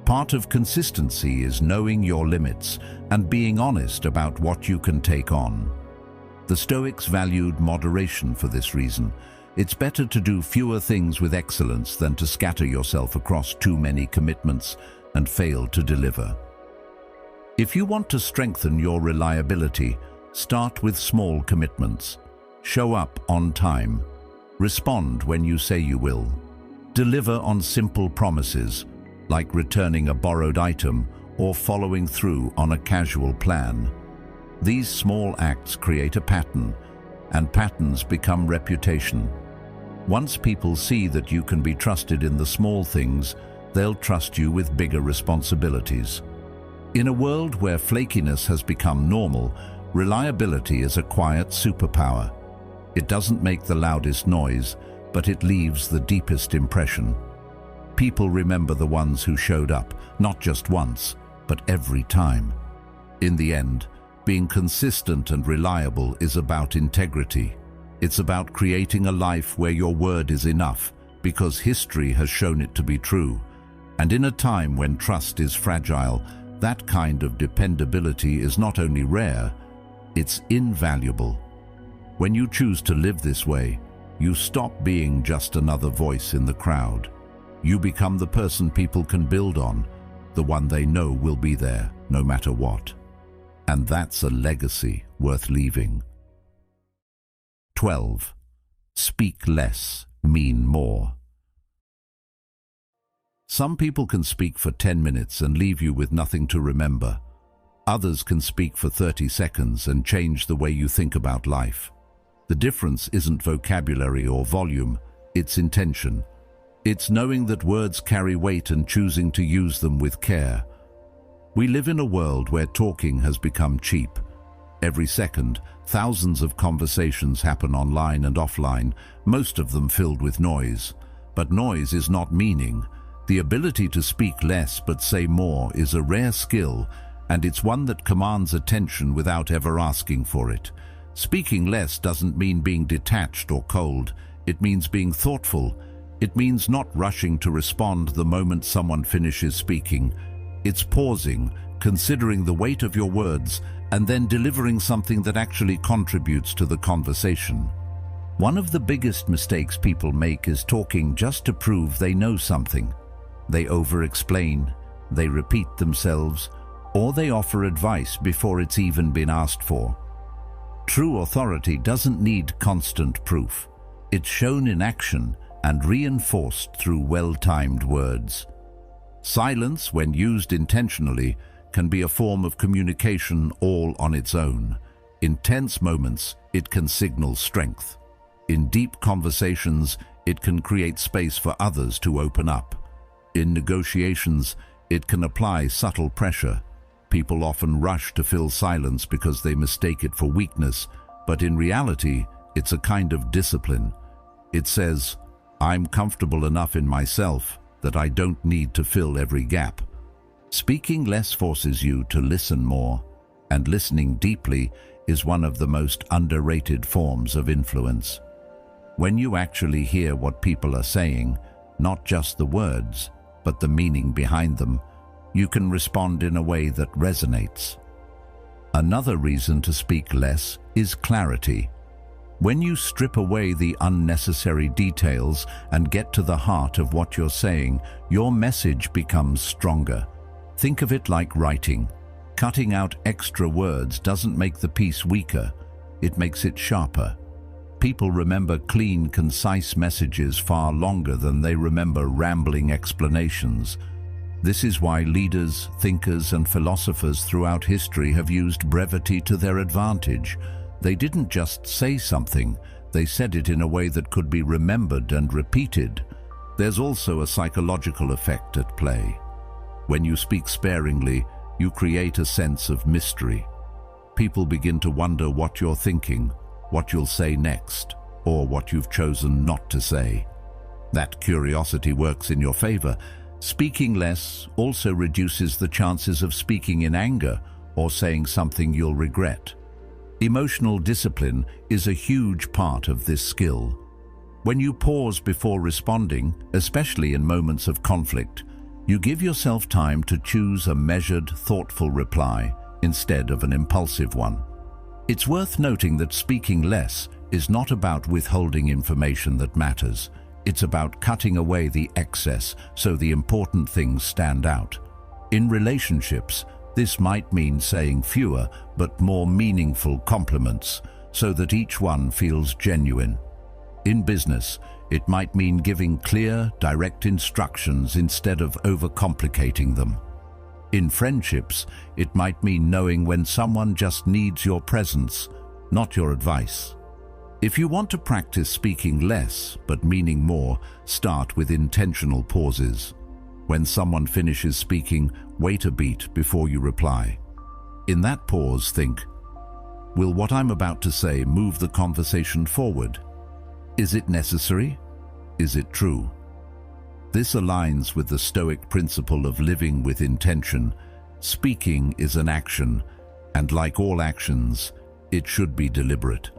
A: Part of consistency is knowing your limits and being honest about what you can take on. The Stoics valued moderation for this reason. It's better to do fewer things with excellence than to scatter yourself across too many commitments and fail to deliver. If you want to strengthen your reliability, start with small commitments. Show up on time. Respond when you say you will. Deliver on simple promises, like returning a borrowed item or following through on a casual plan. These small acts create a pattern, and patterns become reputation. Once people see that you can be trusted in the small things, they'll trust you with bigger responsibilities. In a world where flakiness has become normal, reliability is a quiet superpower. It doesn't make the loudest noise, but it leaves the deepest impression. People remember the ones who showed up, not just once, but every time. In the end, being consistent and reliable is about integrity. It's about creating a life where your word is enough, because history has shown it to be true. And in a time when trust is fragile, that kind of dependability is not only rare, it's invaluable. When you choose to live this way, you stop being just another voice in the crowd. You become the person people can build on, the one they know will be there, no matter what. And that's a legacy worth leaving. 12. Speak less, mean more. Some people can speak for 10 minutes and leave you with nothing to remember. Others can speak for 30 seconds and change the way you think about life. The difference isn't vocabulary or volume, it's intention. It's knowing that words carry weight and choosing to use them with care. We live in a world where talking has become cheap. Every second, thousands of conversations happen online and offline, most of them filled with noise. But noise is not meaning. The ability to speak less but say more is a rare skill, and it's one that commands attention without ever asking for it. Speaking less doesn't mean being detached or cold. It means being thoughtful. It means not rushing to respond the moment someone finishes speaking. It's pausing, considering the weight of your words, and then delivering something that actually contributes to the conversation. One of the biggest mistakes people make is talking just to prove they know something. They over-explain, they repeat themselves, or they offer advice before it's even been asked for. True authority doesn't need constant proof. It's shown in action and reinforced through well-timed words. Silence, when used intentionally, can be a form of communication all on its own. In tense moments, it can signal strength. In deep conversations, it can create space for others to open up. In negotiations, it can apply subtle pressure. People often rush to fill silence because they mistake it for weakness, but in reality, it's a kind of discipline. It says, I'm comfortable enough in myself that I don't need to fill every gap. Speaking less forces you to listen more, and listening deeply is one of the most underrated forms of influence. When you actually hear what people are saying, not just the words, but the meaning behind them, you can respond in a way that resonates. Another reason to speak less is clarity. When you strip away the unnecessary details and get to the heart of what you're saying, your message becomes stronger. Think of it like writing. Cutting out extra words doesn't make the piece weaker, it makes it sharper. People remember clean, concise messages far longer than they remember rambling explanations. This is why leaders, thinkers, and philosophers throughout history have used brevity to their advantage. They didn't just say something, they said it in a way that could be remembered and repeated. There's also a psychological effect at play. When you speak sparingly, you create a sense of mystery. People begin to wonder what you're thinking, what you'll say next, or what you've chosen not to say. That curiosity works in your favor. Speaking less also reduces the chances of speaking in anger or saying something you'll regret. Emotional discipline is a huge part of this skill. When you pause before responding, especially in moments of conflict, you give yourself time to choose a measured, thoughtful reply instead of an impulsive one. It's worth noting that speaking less is not about withholding information that matters. It's about cutting away the excess so the important things stand out. In relationships, this might mean saying fewer but more meaningful compliments so that each one feels genuine. In business, it might mean giving clear, direct instructions instead of overcomplicating them. In friendships, it might mean knowing when someone just needs your presence, not your advice. If you want to practice speaking less but meaning more, start with intentional pauses. When someone finishes speaking, wait a beat before you reply. In that pause, think, will what I'm about to say move the conversation forward? Is it necessary? Is it true? This aligns with the Stoic principle of living with intention. Speaking is an action, and like all actions, it should be deliberate.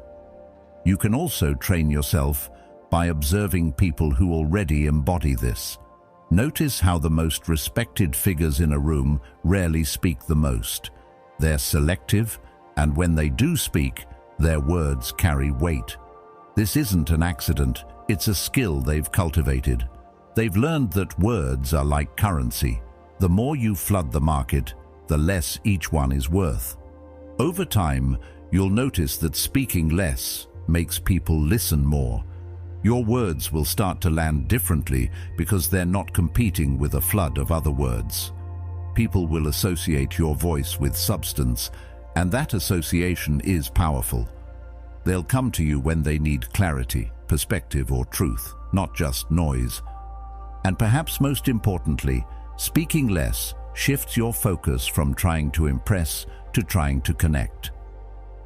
A: You can also train yourself by observing people who already embody this. Notice how the most respected figures in a room rarely speak the most. They're selective, and when they do speak, their words carry weight. This isn't an accident, it's a skill they've cultivated. They've learned that words are like currency. The more you flood the market, the less each one is worth. Over time, you'll notice that speaking less makes people listen more. Your words will start to land differently because they're not competing with a flood of other words. People will associate your voice with substance, and that association is powerful. They'll come to you when they need clarity, perspective, or truth, not just noise. And perhaps most importantly, speaking less shifts your focus from trying to impress to trying to connect.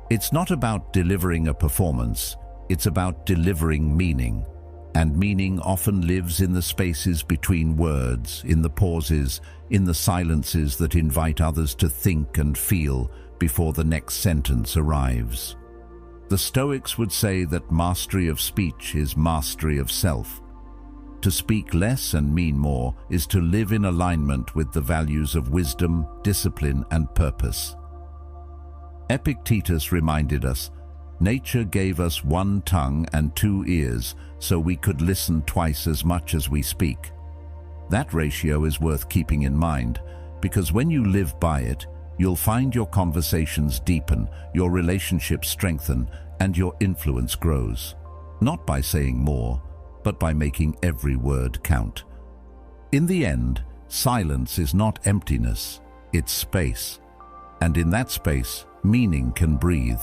A: It's not about delivering a performance, it's about delivering meaning. And meaning often lives in the spaces between words, in the pauses, in the silences that invite others to think and feel before the next sentence arrives. The Stoics would say that mastery of speech is mastery of self. To speak less and mean more is to live in alignment with the values of wisdom, discipline, and purpose. Epictetus reminded us, nature gave us one tongue and two ears so we could listen twice as much as we speak. That ratio is worth keeping in mind, because when you live by it, you'll find your conversations deepen, your relationships strengthen, and your influence grows. Not by saying more, but by making every word count. In the end, silence is not emptiness, it's space. And in that space, meaning can breathe.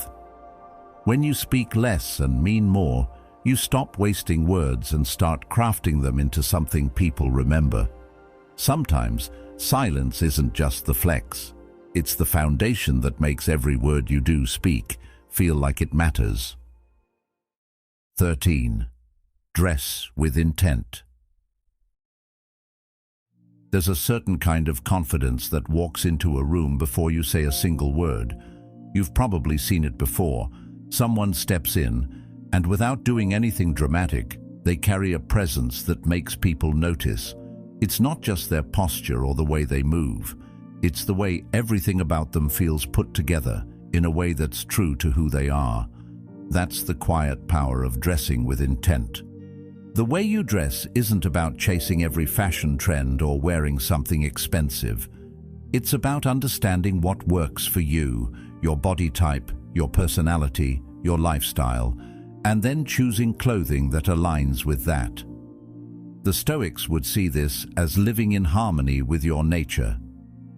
A: When you speak less and mean more, you stop wasting words and start crafting them into something people remember. Sometimes, silence isn't just the flex. It's the foundation that makes every word you do speak feel like it matters. 13. Dress with intent. There's a certain kind of confidence that walks into a room before you say a single word. You've probably seen it before. Someone steps in, and without doing anything dramatic, they carry a presence that makes people notice. It's not just their posture or the way they move. It's the way everything about them feels put together in a way that's true to who they are. That's the quiet power of dressing with intent. The way you dress isn't about chasing every fashion trend or wearing something expensive. It's about understanding what works for you, your body type, your personality, your lifestyle, and then choosing clothing that aligns with that. The Stoics would see this as living in harmony with your nature.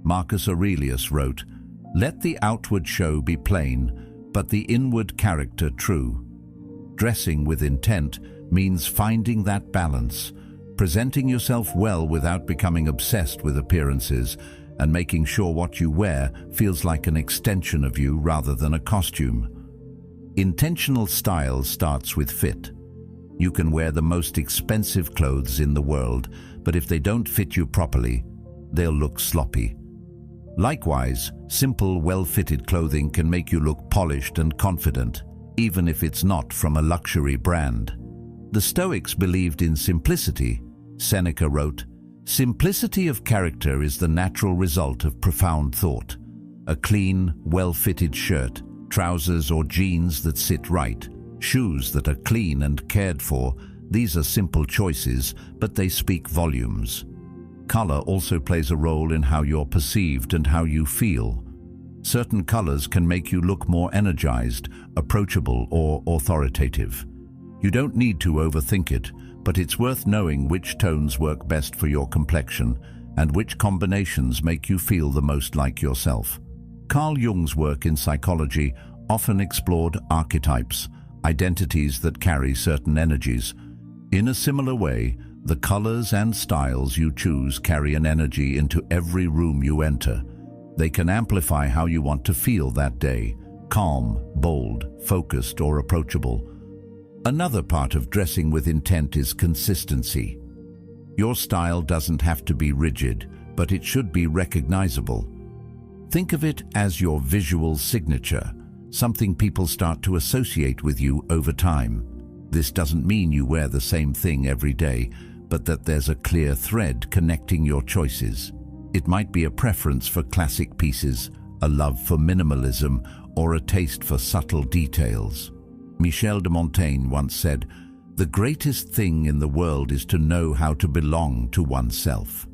A: Marcus Aurelius wrote, "Let the outward show be plain, but the inward character true." Dressing with intent means finding that balance, presenting yourself well without becoming obsessed with appearances, and making sure what you wear feels like an extension of you rather than a costume. Intentional style starts with fit. You can wear the most expensive clothes in the world, but if they don't fit you properly, they'll look sloppy. Likewise, simple, well-fitted clothing can make you look polished and confident, even if it's not from a luxury brand. The Stoics believed in simplicity. Seneca wrote, "Simplicity of character is the natural result of profound thought. A clean, well-fitted shirt, trousers or jeans that sit right, shoes that are clean and cared for, these are simple choices, but they speak volumes." Color also plays a role in how you're perceived and how you feel. Certain colors can make you look more energized, approachable, or authoritative. You don't need to overthink it, but it's worth knowing which tones work best for your complexion and which combinations make you feel the most like yourself. Carl Jung's work in psychology often explored archetypes, identities that carry certain energies. In a similar way, the colors and styles you choose carry an energy into every room you enter. They can amplify how you want to feel that day: calm, bold, focused, or approachable. Another part of dressing with intent is consistency. Your style doesn't have to be rigid, but it should be recognizable. Think of it as your visual signature, something people start to associate with you over time. This doesn't mean you wear the same thing every day, but that there's a clear thread connecting your choices. It might be a preference for classic pieces, a love for minimalism, or a taste for subtle details. Michel de Montaigne once said, "The greatest thing in the world is to know how to belong to oneself."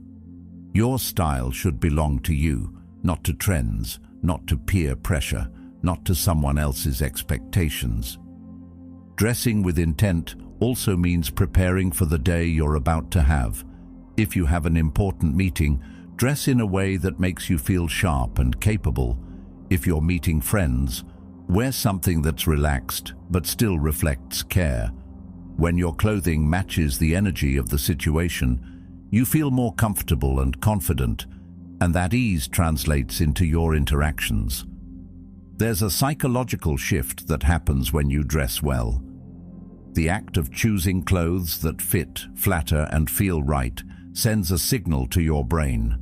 A: Your style should belong to you, not to trends, not to peer pressure, not to someone else's expectations. Dressing with intent also means preparing for the day you're about to have. If you have an important meeting, dress in a way that makes you feel sharp and capable. If you're meeting friends, Wear something that's relaxed but still reflects care. When your clothing matches the energy of the situation, you feel more comfortable and confident, and that ease translates into your interactions. There's a psychological shift that happens when you dress well. The act of choosing clothes that fit, flatter, and feel right sends a signal to your brain.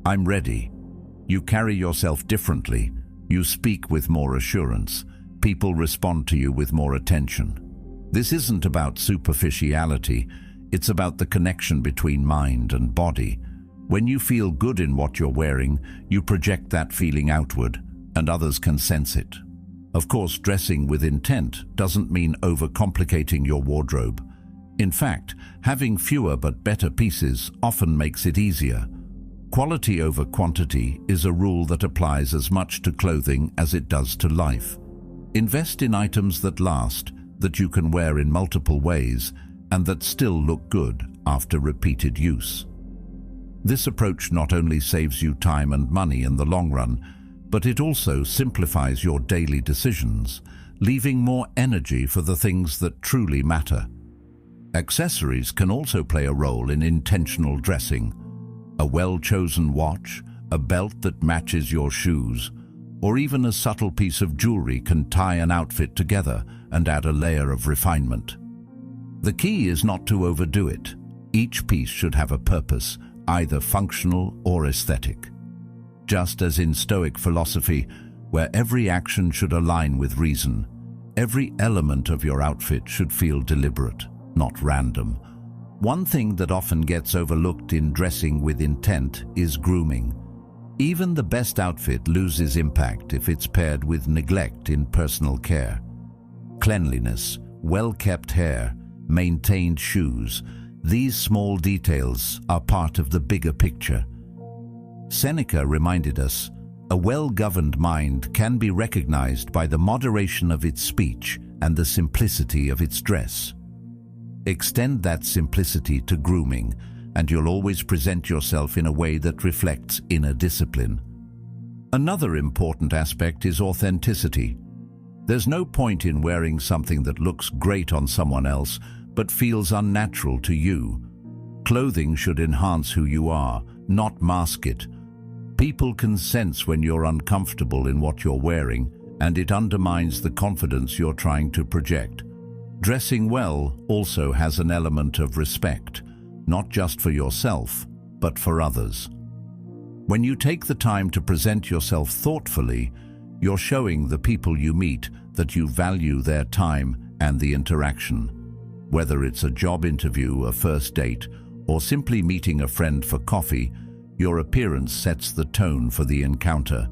A: I'm ready. You carry yourself differently. You speak with more assurance. People respond to you with more attention. This isn't about superficiality. It's about the connection between mind and body. When you feel good in what you're wearing, you project that feeling outward, and others can sense it. Of course, dressing with intent doesn't mean overcomplicating your wardrobe. In fact, having fewer but better pieces often makes it easier. Quality over quantity is a rule that applies as much to clothing as it does to life. Invest in items that last, that you can wear in multiple ways, and that still look good after repeated use. This approach not only saves you time and money in the long run, but it also simplifies your daily decisions, leaving more energy for the things that truly matter. Accessories can also play a role in intentional dressing. A well-chosen watch, a belt that matches your shoes, or even a subtle piece of jewelry can tie an outfit together and add a layer of refinement. The key is not to overdo it. Each piece should have a purpose, either functional or aesthetic. Just as in Stoic philosophy, where every action should align with reason, every element of your outfit should feel deliberate, not random. One thing that often gets overlooked in dressing with intent is grooming. Even the best outfit loses impact if it's paired with neglect in personal care. Cleanliness, well-kept hair, maintained shoes, these small details are part of the bigger picture. Seneca reminded us, a well-governed mind can be recognized by the moderation of its speech and the simplicity of its dress. Extend that simplicity to grooming, and you'll always present yourself in a way that reflects inner discipline. Another important aspect is authenticity. There's no point in wearing something that looks great on someone else but feels unnatural to you. Clothing should enhance who you are, not mask it. People can sense when you're uncomfortable in what you're wearing, and it undermines the confidence you're trying to project. Dressing well also has an element of respect, not just for yourself, but for others. When you take the time to present yourself thoughtfully, you're showing the people you meet that you value their time and the interaction. Whether it's a job interview, a first date, or simply meeting a friend for coffee, your appearance sets the tone for the encounter.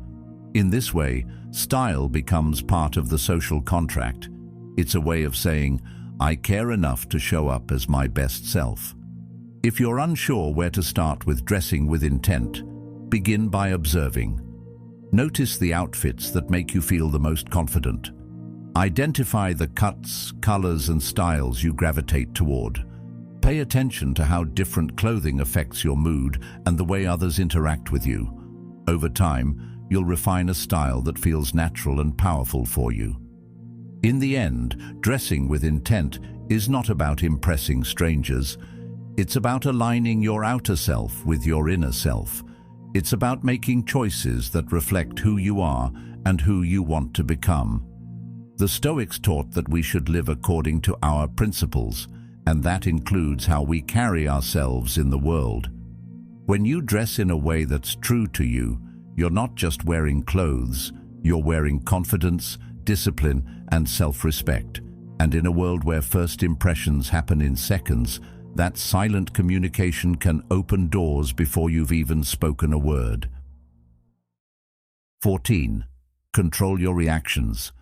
A: In this way, style becomes part of the social contract. It's a way of saying, I care enough to show up as my best self. If you're unsure where to start with dressing with intent, begin by observing. Notice the outfits that make you feel the most confident. Identify the cuts, colors, and styles you gravitate toward. Pay attention to how different clothing affects your mood and the way others interact with you. Over time, you'll refine a style that feels natural and powerful for you. In the end, dressing with intent is not about impressing strangers. It's about aligning your outer self with your inner self. It's about making choices that reflect who you are and who you want to become. The Stoics taught that we should live according to our principles, and that includes how we carry ourselves in the world. When you dress in a way that's true to you, you're not just wearing clothes, you're wearing confidence, discipline, and self-respect. And in a world where first impressions happen in seconds, that silent communication can open doors before you've even spoken a word. 14. Control your reactions.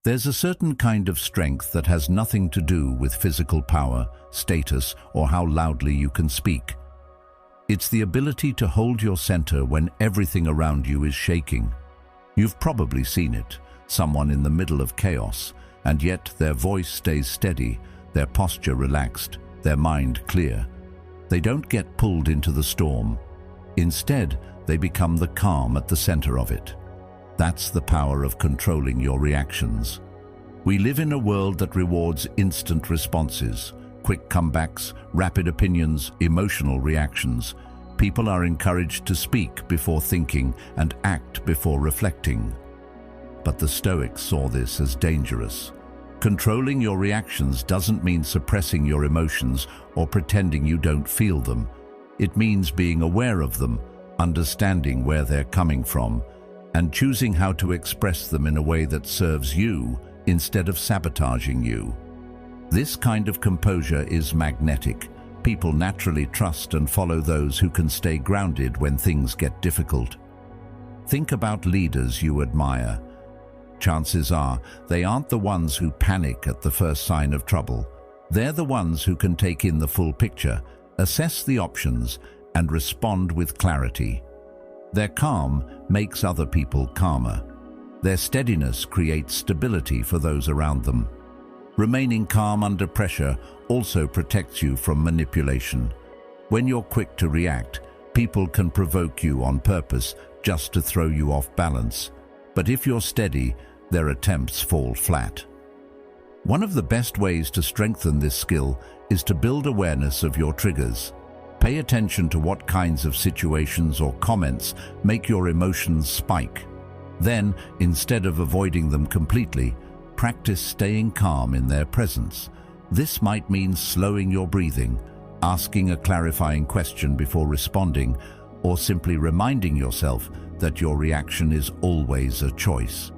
A: There's a certain kind of strength that has nothing to do with physical power, status, or how loudly you can speak. It's the ability to hold your center when everything around you is shaking. You've probably seen it, someone in the middle of chaos, and yet their voice stays steady, their posture relaxed, their mind clear. They don't get pulled into the storm. Instead, they become the calm at the center of it. That's the power of controlling your reactions. We live in a world that rewards instant responses, quick comebacks, rapid opinions, emotional reactions. People are encouraged to speak before thinking and act before reflecting. But the Stoics saw this as dangerous. Controlling your reactions doesn't mean suppressing your emotions or pretending you don't feel them. It means being aware of them, understanding where they're coming from, and choosing how to express them in a way that serves you instead of sabotaging you. This kind of composure is magnetic. People naturally trust and follow those who can stay grounded when things get difficult. Think about leaders you admire. Chances are they aren't the ones who panic at the first sign of trouble. They're the ones who can take in the full picture, assess the options, and respond with clarity. Their calm makes other people calmer. Their steadiness creates stability for those around them. Remaining calm under pressure also protects you from manipulation. When you're quick to react, people can provoke you on purpose just to throw you off balance. But if you're steady, their attempts fall flat. One of the best ways to strengthen this skill is to build awareness of your triggers. Pay attention to what kinds of situations or comments make your emotions spike. Then, instead of avoiding them completely, practice staying calm in their presence. This might mean slowing your breathing, asking a clarifying question before responding, or simply reminding yourself that your reaction is always a choice.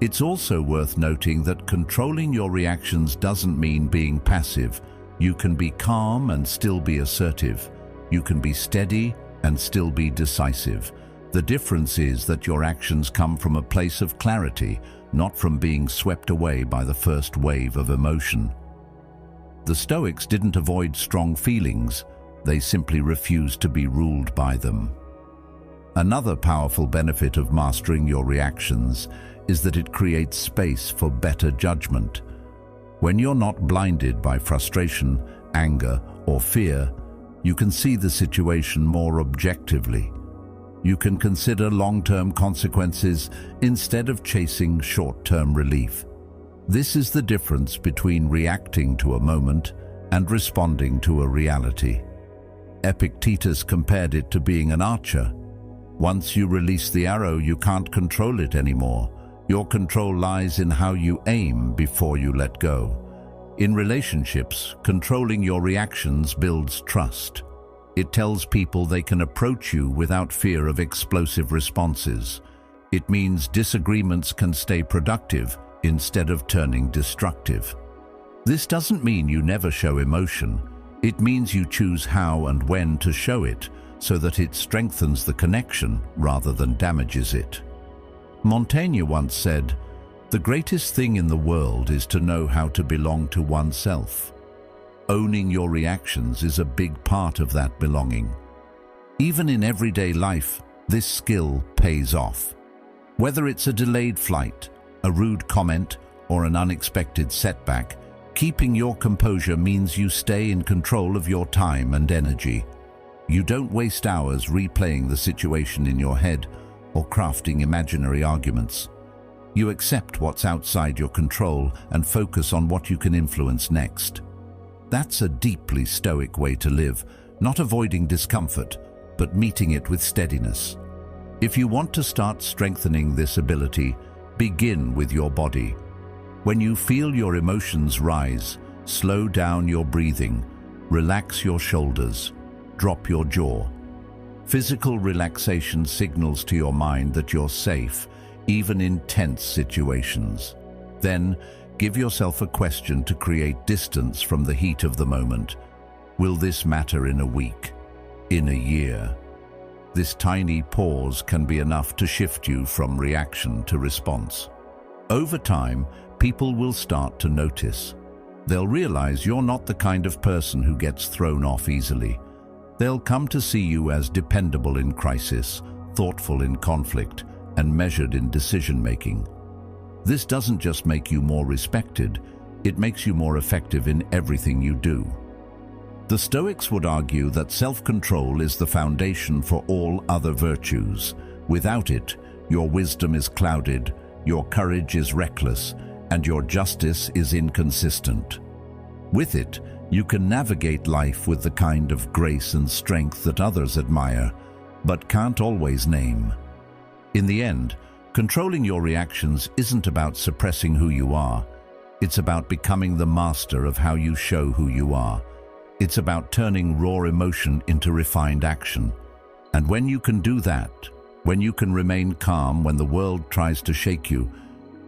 A: It's also worth noting that controlling your reactions doesn't mean being passive. You can be calm and still be assertive. You can be steady and still be decisive. The difference is that your actions come from a place of clarity, not from being swept away by the first wave of emotion. The Stoics didn't avoid strong feelings, they simply refused to be ruled by them. Another powerful benefit of mastering your reactions is that it creates space for better judgment. When you're not blinded by frustration, anger, or fear, you can see the situation more objectively. You can consider long-term consequences instead of chasing short-term relief. This is the difference between reacting to a moment and responding to a reality. Epictetus compared it to being an archer. Once you release the arrow, you can't control it anymore. Your control lies in how you aim before you let go. In relationships, controlling your reactions builds trust. It tells people they can approach you without fear of explosive responses. It means disagreements can stay productive instead of turning destructive. This doesn't mean you never show emotion. It means you choose how and when to show it so that it strengthens the connection rather than damages it. Montaigne once said, "The greatest thing in the world is to know how to belong to oneself." Owning your reactions is a big part of that belonging. Even in everyday life, this skill pays off. Whether it's a delayed flight, a rude comment, or an unexpected setback, keeping your composure means you stay in control of your time and energy. You don't waste hours replaying the situation in your head or crafting imaginary arguments. You accept what's outside your control and focus on what you can influence next. That's a deeply Stoic way to live, not avoiding discomfort, but meeting it with steadiness. If you want to start strengthening this ability, begin with your body. When you feel your emotions rise, slow down your breathing, relax your shoulders, drop your jaw. Physical relaxation signals to your mind that you're safe, even in tense situations. Then, give yourself a question to create distance from the heat of the moment. Will this matter in a week? In a year? This tiny pause can be enough to shift you from reaction to response. Over time, people will start to notice. They'll realize you're not the kind of person who gets thrown off easily. They'll come to see you as dependable in crisis, thoughtful in conflict, and measured in decision-making. This doesn't just make you more respected, it makes you more effective in everything you do. The Stoics would argue that self-control is the foundation for all other virtues. Without it, Your wisdom is clouded, your courage is reckless, and your justice is inconsistent. With it, you can navigate life with the kind of grace and strength that others admire, but can't always name. In the end, controlling your reactions isn't about suppressing who you are. It's about becoming the master of how you show who you are. It's about turning raw emotion into refined action. And when you can do that, when you can remain calm when the world tries to shake you,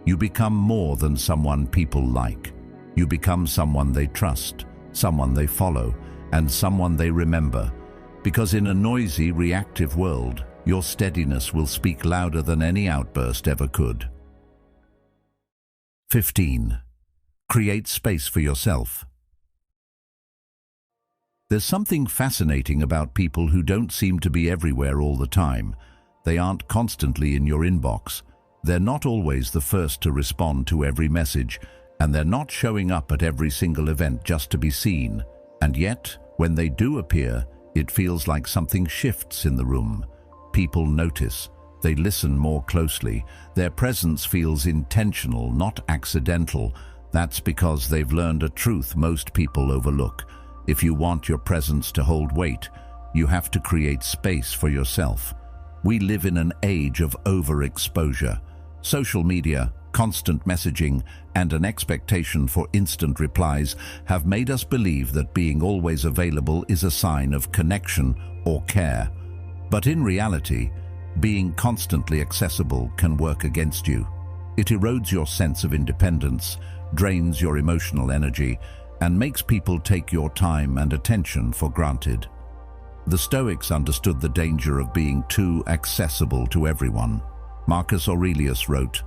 A: you become more than someone people like. You become someone they trust, someone they follow, and someone they remember. Because in a noisy, reactive world, your steadiness will speak louder than any outburst ever could. 15. Create space for yourself. There's something fascinating about people who don't seem to be everywhere all the time. They aren't constantly in your inbox. They're not always the first to respond to every message, and they're not showing up at every single event just to be seen. And yet, when they do appear, it feels like something shifts in the room. People notice. They listen more closely. Their presence feels intentional, not accidental. That's because they've learned a truth most people overlook. If you want your presence to hold weight, you have to create space for yourself. We live in an age of overexposure. Social media, constant messaging, and an expectation for instant replies have made us believe that being always available is a sign of connection or care. But in reality, being constantly accessible can work against you. It erodes your sense of independence, drains your emotional energy, and makes people take your time and attention for granted. The Stoics understood the danger of being too accessible to everyone. Marcus Aurelius wrote,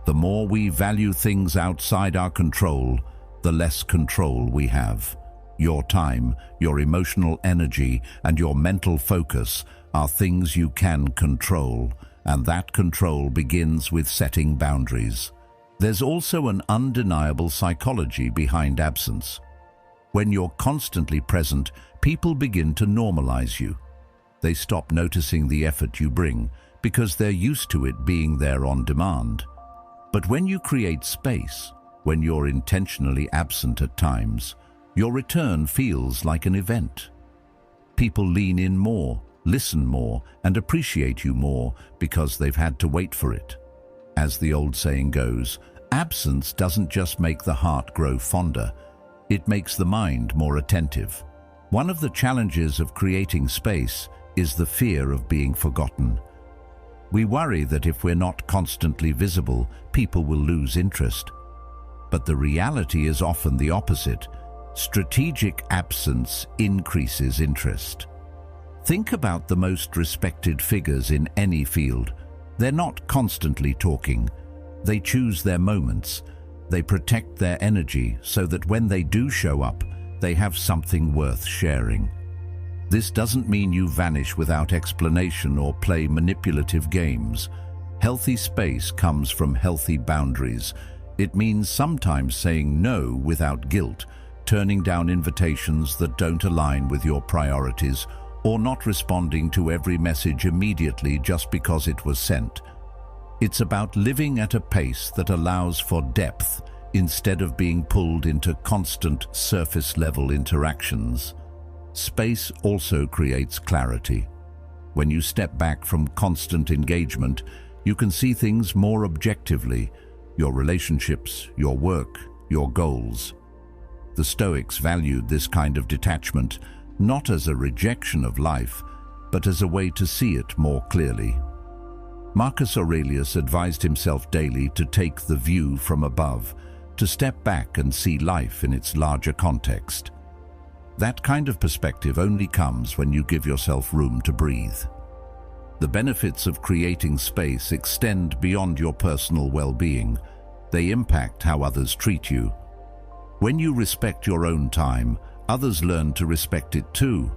A: "The more we value things outside our control, the less control we have. Your time, your emotional energy, and your mental focus are things you can control, and that control begins with setting boundaries." There's also an undeniable psychology behind absence. When you're constantly present, people begin to normalize you. They stop noticing the effort you bring because they're used to it being there on demand. But when you create space, when you're intentionally absent at times, your return feels like an event. People lean in more, listen more, and appreciate you more because they've had to wait for it. As the old saying goes, absence doesn't just make the heart grow fonder, it makes the mind more attentive. One of the challenges of creating space is the fear of being forgotten. We worry that if we're not constantly visible, people will lose interest. But the reality is often the opposite. Strategic absence increases interest. Think about the most respected figures in any field. They're not constantly talking. They choose their moments. They protect their energy so that when they do show up, they have something worth sharing. This doesn't mean you vanish without explanation or play manipulative games. Healthy space comes from healthy boundaries. It means sometimes saying no without guilt, turning down invitations that don't align with your priorities, or not responding to every message immediately just because it was sent. It's about living at a pace that allows for depth instead of being pulled into constant surface-level interactions. Space also creates clarity. When you step back from constant engagement, you can see things more objectively, your relationships, your work, your goals. The Stoics valued this kind of detachment not as a rejection of life, but as a way to see it more clearly. Marcus Aurelius advised himself daily to take the view from above, to step back and see life in its larger context. That kind of perspective only comes when you give yourself room to breathe. The benefits of creating space extend beyond your personal well-being. They impact how others treat you. When you respect your own time, others learn to respect it too.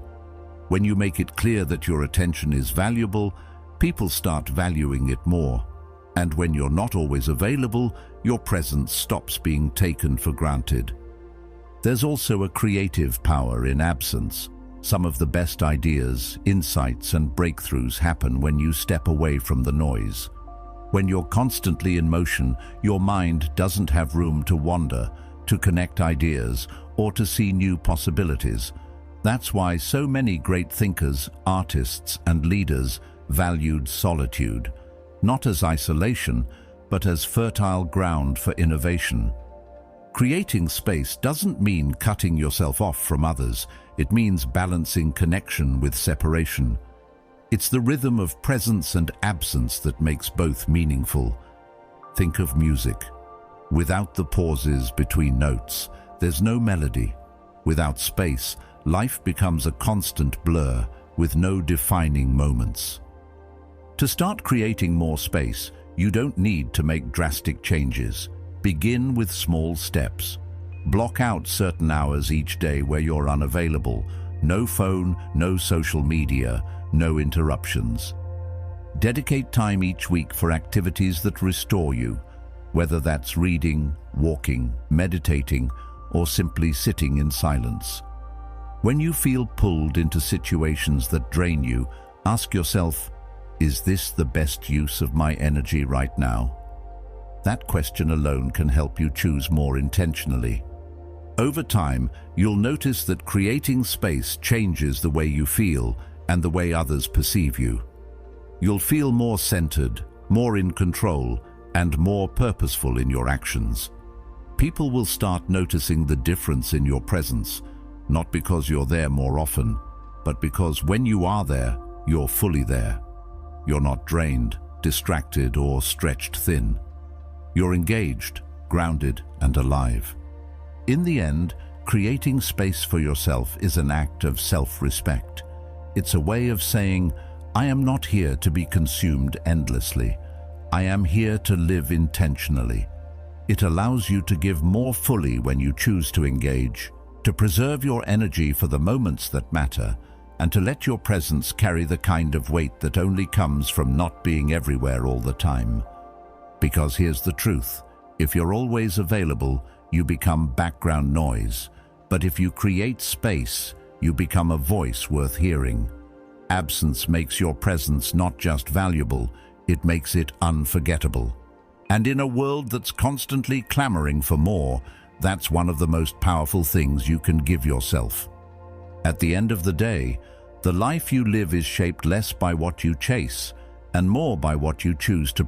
A: When you make it clear that your attention is valuable, people start valuing it more. And when you're not always available, your presence stops being taken for granted. There's also a creative power in absence. Some of the best ideas, insights, and breakthroughs happen when you step away from the noise. When you're constantly in motion, your mind doesn't have room to wander, to connect ideas, or to see new possibilities. That's why so many great thinkers, artists, and leaders valued solitude, not as isolation, but as fertile ground for innovation. Creating space doesn't mean cutting yourself off from others. It means balancing connection with separation. It's the rhythm of presence and absence that makes both meaningful. Think of music. Without the pauses between notes, there's no melody. Without space, life becomes a constant blur with no defining moments. To start creating more space, you don't need to make drastic changes. Begin with small steps. Block out certain hours each day where you're unavailable. No phone, no social media, no interruptions. Dedicate time each week for activities that restore you, whether that's reading, walking, meditating, or simply sitting in silence. When you feel pulled into situations that drain you, ask yourself, is this the best use of my energy right now? That question alone can help you choose more intentionally. Over time, you'll notice that creating space changes the way you feel and the way others perceive you. You'll feel more centered, more in control, and more purposeful in your actions. People will start noticing the difference in your presence, not because you're there more often, but because when you are there, you're fully there. You're not drained, distracted, or stretched thin. You're engaged, grounded, and alive. In the end, creating space for yourself is an act of self-respect. It's a way of saying, I am not here to be consumed endlessly. I am here to live intentionally. It allows you to give more fully when you choose to engage, to preserve your energy for the moments that matter, and to let your presence carry the kind of weight that only comes from not being everywhere all the time. Because here's the truth, if you're always available, you become background noise. But if you create space, you become a voice worth hearing. Absence makes your presence not just valuable, it makes it unforgettable. And in a world that's constantly clamoring for more, that's one of the most powerful things you can give yourself. At the end of the day, the life you live is shaped less by what you chase and more by what you choose to